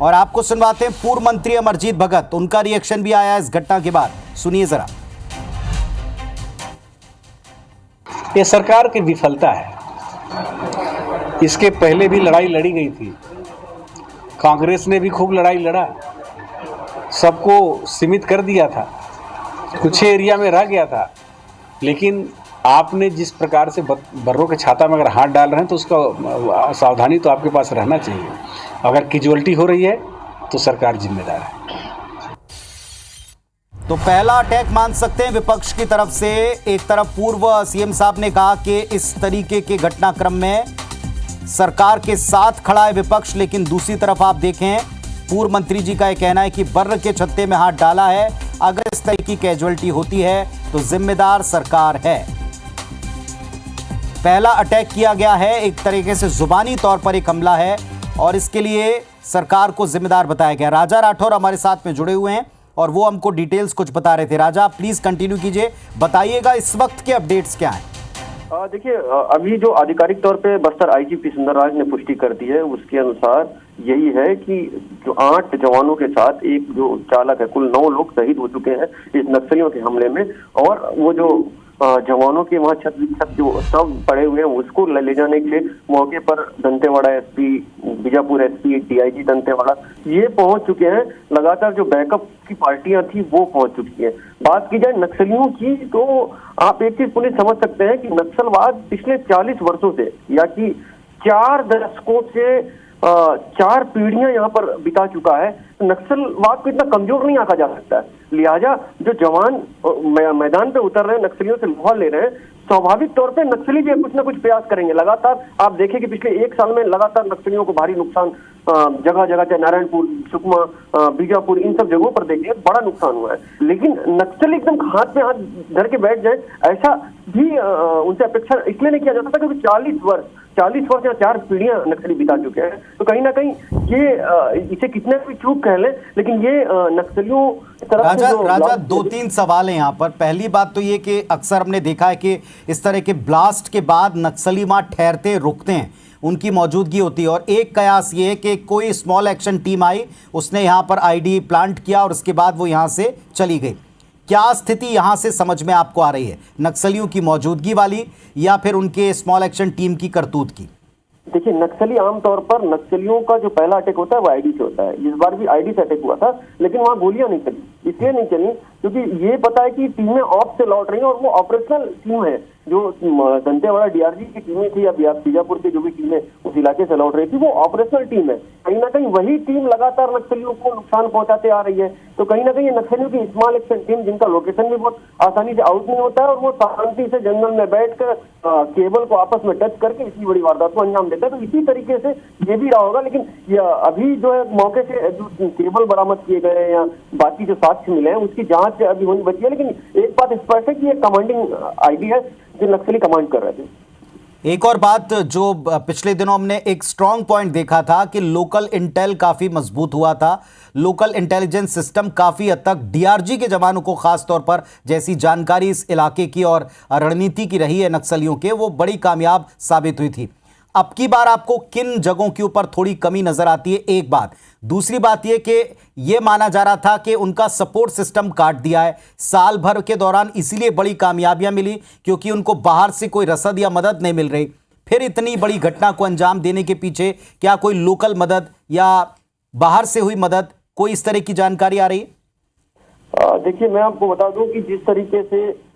और आपको सुनवाते हैं पूर्व मंत्री अमरजीत भगत, उनका रिएक्शन भी आया इस घटना के बाद, सुनिए जरा। ये सरकार की विफलता है। इसके पहले भी लड़ाई लड़ी गई थी, कांग्रेस ने भी खूब लड़ाई लड़ा, सबको सीमित कर दिया था, कुछ एरिया में रह गया था। लेकिन आपने जिस प्रकार से बर्रों के छाता में अगर हाथ डाल रहे हैं तो उसका सावधानी तो आपके पास रहना चाहिए। अगर कैजुअल्टी हो रही है तो सरकार जिम्मेदार है। तो पहला अटैक मान सकते हैं विपक्ष की तरफ से। एक तरफ पूर्व CM साहब ने कहा कि इस तरीके के घटनाक्रम में सरकार के साथ खड़ा है विपक्ष, लेकिन दूसरी तरफ आप देखें पूर्व मंत्री जी का यह कहना है कि बर्र के छत्ते में हाथ डाला है, अगर इस तरह की कैजुअल्टी होती है तो जिम्मेदार सरकार है। पहला अटैक किया गया है, एक तरीके से जुबानी तौर पर एक हमला है और इसके लिए सरकार को जिम्मेदार बताया गया। राजा राठौर हमारे साथ में जुड़े हुए हैं और वो हमको डिटेल्स कुछ बता रहे थे। राजा, प्लीज कंटिन्यू कीजिए, बताइएगा इस वक्त के अपडेट्स क्या हैं। देखिए, अभी जो आधिकारिक तौर पे बस्तर IGP सुंदरराज ने पुष्टि कर दी है, उसके अनुसार यही है कि जो 8 जवानों के साथ एक जो चालक है, कुल 9 लोग शहीद हो चुके हैं इस नक्सलियों के हमले में। और वो जो जवानों के वहाँ छत जो सब पड़े हुए हैं उसको ले जाने के लिए मौके पर Dantewada SP, Bijapur SP, DIG Dantewada ये पहुंच चुके हैं। लगातार जो बैकअप की पार्टियां थी वो पहुंच चुकी है। बात की जाए नक्सलियों की तो आप एक चीज पुलिस समझ सकते हैं कि नक्सलवाद पिछले 40 वर्षों से या कि 4 दशकों से 4 पीढ़ियां यहाँ पर बिता चुका है। नक्सलवाद को इतना कमजोर नहीं आंका जा सकता है। लिहाजा जो जवान मैदान पे उतर रहे हैं, नक्सलियों से लोहा ले रहे हैं, स्वाभाविक तौर पे नक्सली भी कुछ ना कुछ प्रयास करेंगे। लगातार आप देखें कि पिछले 1 साल में लगातार नक्सलियों को भारी नुकसान जगह जगह, चाहे नारायणपुर, सुकमा, बीजापुर, इन सब जगहों पर देखिए बड़ा नुकसान हुआ है। लेकिन नक्सल एकदम हाथ में हाथ धर के बैठ जाए ऐसा भी उनसे अपेक्षा इसलिए नहीं किया जाता था क्योंकि 40 वर्ष या 4 पीढ़ियां नक्सली बिता चुके हैं। तो कहीं ना कहीं ये इसे कितने भी चूक कह लें, लेकिन ये नक्सलियों की तरफ राजा 2-3 सवाल हैं यहाँ पर। पहली बात तो ये कि अक्सर हमने देखा है कि इस तरह के ब्लास्ट के बाद नक्सली वहाँ ठहरते रुकते हैं, उनकी मौजूदगी होती है। और एक कयास ये है कि कोई स्मॉल एक्शन टीम आई, उसने यहाँ पर आईडी प्लांट किया और उसके बाद वो यहाँ से चली गई। क्या स्थिति यहाँ से समझ में आपको आ रही है, नक्सलियों की मौजूदगी वाली या फिर उनके स्मॉल एक्शन टीम की करतूत की? देखिए, नक्सली आमतौर पर नक्सलियों का जो पहला अटैक होता है वो आईडी से होता है। इस बार भी आईडी से अटैक हुआ था, लेकिन वहां गोलियां नहीं चली। इसलिए नहीं चली क्योंकि ये पता है कि टीमें ऑफ से लौट रही हैं और वो ऑपरेशनल टीम है। जो दंतेवाड़ा डीआरजी की टीमें थी या बीजापुर की जो भी टीमें उस इलाके से लौट रही थी वो ऑपरेशनल टीम है। कहीं ना कहीं वही टीम लगातार नक्सलियों को नुकसान पहुंचाते आ रही है। तो कहीं ना कहीं ये नक्सलियों की स्मॉल एक्शन टीम, जिनका लोकेशन भी बहुत आसानी से आउट नहीं होता है और वो शांति से जंगल में बैठकर केबल को आपस में टच करके इतनी बड़ी वारदात को अंजाम देता है। तो इसी तरीके से ये भी रहा होगा। लेकिन अभी जो है मौके से जो केबल बरामद किए गए हैं या बाकी जो साक्ष्य मिले हैं उसकी जांच अभी होनी बची है। लेकिन एक बात स्पष्ट है कि ये कमांडिंग आईडी है जो नक्सली कमांड कर रहे थे। एक और बात जो पिछले दिनों हमने एक स्ट्रांग पॉइंट देखा था कि लोकल इंटेल काफी मजबूत हुआ था, लोकल इंटेलिजेंस सिस्टम काफी हद तक डीआरजी के जवानों को खास तौर पर जैसी जानकारी इस इलाके की और रणनीति की रही है नक्सलियों के, वो बड़ी कामयाब साबित हुई थी। अब की बार आपको किन जगहों के ऊपर थोड़ी कमी नजर आती है? एक बात। दूसरी बात यह कि यह माना जा रहा था कि उनका सपोर्ट सिस्टम काट दिया है साल भर के दौरान, इसीलिए बड़ी कामयाबियां मिली क्योंकि उनको बाहर से कोई रसद या मदद नहीं मिल रही। फिर इतनी बड़ी घटना को अंजाम देने के पीछे क्या कोई लोकल मदद या बाहर से हुई मदद, कोई इस तरह की जानकारी आ रही है? देखिए, मैं आपको बता दूं कि जिस तरीके से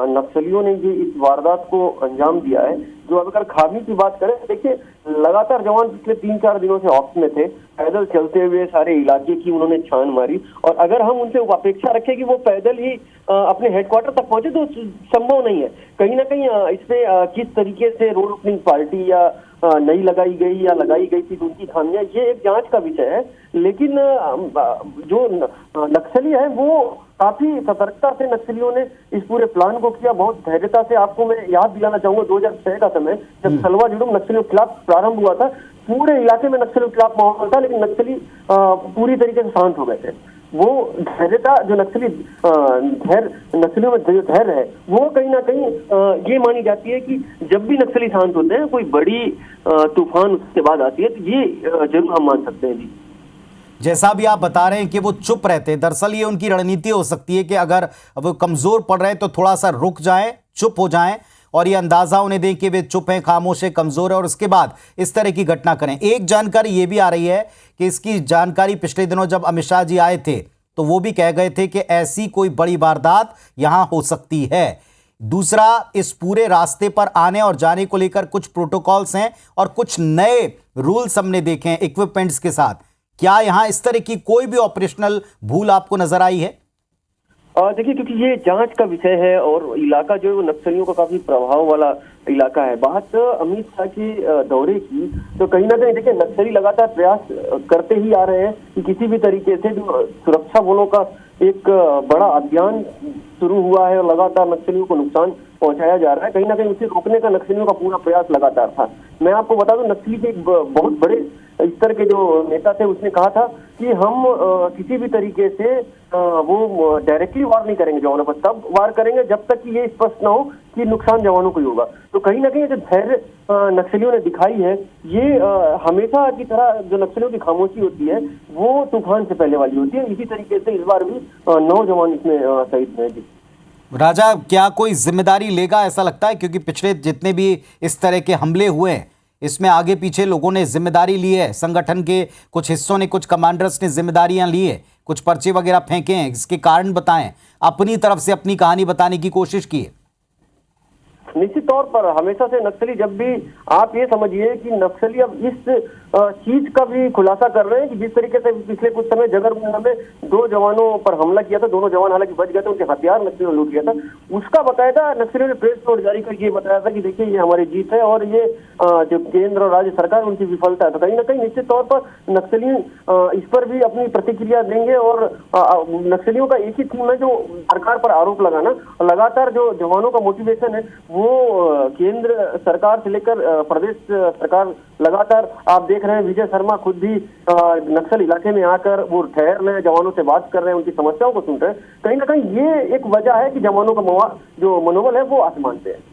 नक्सलियों ने ये इस वारदात को अंजाम दिया है, जो अगर खामी की बात करें, देखिए लगातार जवान पिछले 3-4 दिनों से ऑफ में थे, पैदल चलते हुए सारे इलाके की उन्होंने छान मारी। और अगर हम उनसे अपेक्षा रखें कि वो पैदल ही अपने हेडक्वार्टर तक पहुंचे तो संभव नहीं है। कहीं ना कहीं इसमें किस तरीके से रोड ओपनिंग पार्टी या नहीं लगाई गई या लगाई गई थी, उनकी खामियां, ये एक जांच का विषय है। लेकिन जो नक्सली है वो काफी सतर्कता से नक्सलियों ने इस पूरे प्लान को किया, बहुत धैर्यता से। आपको मैं याद दिलाना चाहूंगा 2006 का समय जब सलवा जुड़ूम नक्सलियों के खिलाफ प्रारंभ हुआ था, पूरे इलाके में नक्सलियों के खिलाफ माहौल था, लेकिन नक्सली पूरी तरीके से शांत हो गए थे। वो धैर्यता जो नक्सलियों में जो धैर्य है वो कहीं ना कहीं ये मानी जाती है कि जब भी नक्सली शांत होते हैं कोई बड़ी तूफान उसके बाद आती है, तो ये जरूर हम मान सकते हैं। जी, जैसा भी आप बता रहे हैं कि वो चुप रहते हैं, दरअसल ये उनकी रणनीति हो सकती है कि अगर वो कमजोर पड़ रहे हैं तो थोड़ा सा रुक जाएं, चुप हो जाएं और ये अंदाजा उन्हें दें कि वे चुप हैं, खामोश है, कमजोर है और उसके बाद इस तरह की घटना करें। एक जानकारी ये भी आ रही है कि इसकी जानकारी पिछले दिनों जब अमित शाह जी आए थे तो वो भी कह गए थे कि ऐसी कोई बड़ी वारदात यहां हो सकती है। दूसरा, इस पूरे रास्ते पर आने और जाने को लेकर कुछ प्रोटोकॉल्स हैं और कुछ नए रूल्स हमने देखे हैं इक्विपमेंट्स के साथ। क्या यहां इस तरह की कोई भी ऑपरेशनल भूल आपको नजर आई है? देखिए, क्योंकि ये जांच का विषय है और इलाका जो है वो नक्सलियों का काफी प्रभाव वाला इलाका है। बात अमित शाह के दौरे की, तो कहीं ना कहीं देखिए नक्सली लगातार प्रयास करते ही आ रहे हैं कि किसी भी तरीके से जो सुरक्षा बलों का एक बड़ा अभियान शुरू हुआ है और लगातार नक्सलियों को नुकसान पहुंचाया जा रहा है, कहीं ना कहीं उसे रोकने का नक्सलियों का पूरा प्रयास लगातार था। मैं आपको बता दूं, नक्सली के एक बहुत बड़े स्तर के जो नेता थे उसने कहा था कि हम किसी भी तरीके से वो डायरेक्टली वार नहीं करेंगे जवानों पर, तब वार करेंगे जब तक कि ये स्पष्ट ना हो कि नुकसान जवानों को ही होगा। तो कहीं ना कहीं जो धैर्य नक्सलियों ने दिखाई है, ये हमेशा की तरह जो नक्सलियों की खामोशी होती है वो तूफान से पहले वाली होती है। इसी तरीके से इस बार भी 9 जवान इसमें शहीद हुए। राजा, क्या कोई जिम्मेदारी लेगा ऐसा लगता है? क्योंकि पिछले जितने भी इस तरह के हमले हुए हैं इसमें आगे पीछे लोगों ने जिम्मेदारी ली है, संगठन के कुछ हिस्सों ने, कुछ कमांडर्स ने जिम्मेदारियां ली है, कुछ पर्चे वगैरह फेंके हैं, इसके कारण बताएं, अपनी तरफ से अपनी कहानी बताने की कोशिश की है। निश्चित तौर पर हमेशा से नक्सली, जब भी आप ये समझिए कि नक्सली अब इस चीज का भी खुलासा कर रहे हैं कि जिस तरीके से पिछले कुछ समय जगरगुंडा में 2 जवानों पर हमला किया था, दोनों जवान हालांकि बच गए थे, उनके हथियार नक्सलियों ने लूट लिया था, उसका बाकायदा नक्सलियों ने प्रेस नोट जारी करके ये बताया था कि देखिए ये हमारी जीत है और ये जो केंद्र और राज्य सरकार उनकी विफलता है। तो कहीं ना कहीं निश्चित तौर पर नक्सली इस पर भी अपनी प्रतिक्रिया देंगे और नक्सलियों का एक ही थीम है जो सरकार पर आरोप लगाना। लगातार जो जवानों का मोटिवेशन है वो केंद्र सरकार से लेकर प्रदेश सरकार लगातार आप देख रहे हैं, विजय शर्मा खुद भी नक्सल इलाके में आकर वो ठहर रहे हैं, जवानों से बात कर रहे हैं, उनकी समस्याओं को सुन रहे हैं। कहीं ना कहीं ये एक वजह है कि जवानों का जो मनोबल है वो आसमान पे है।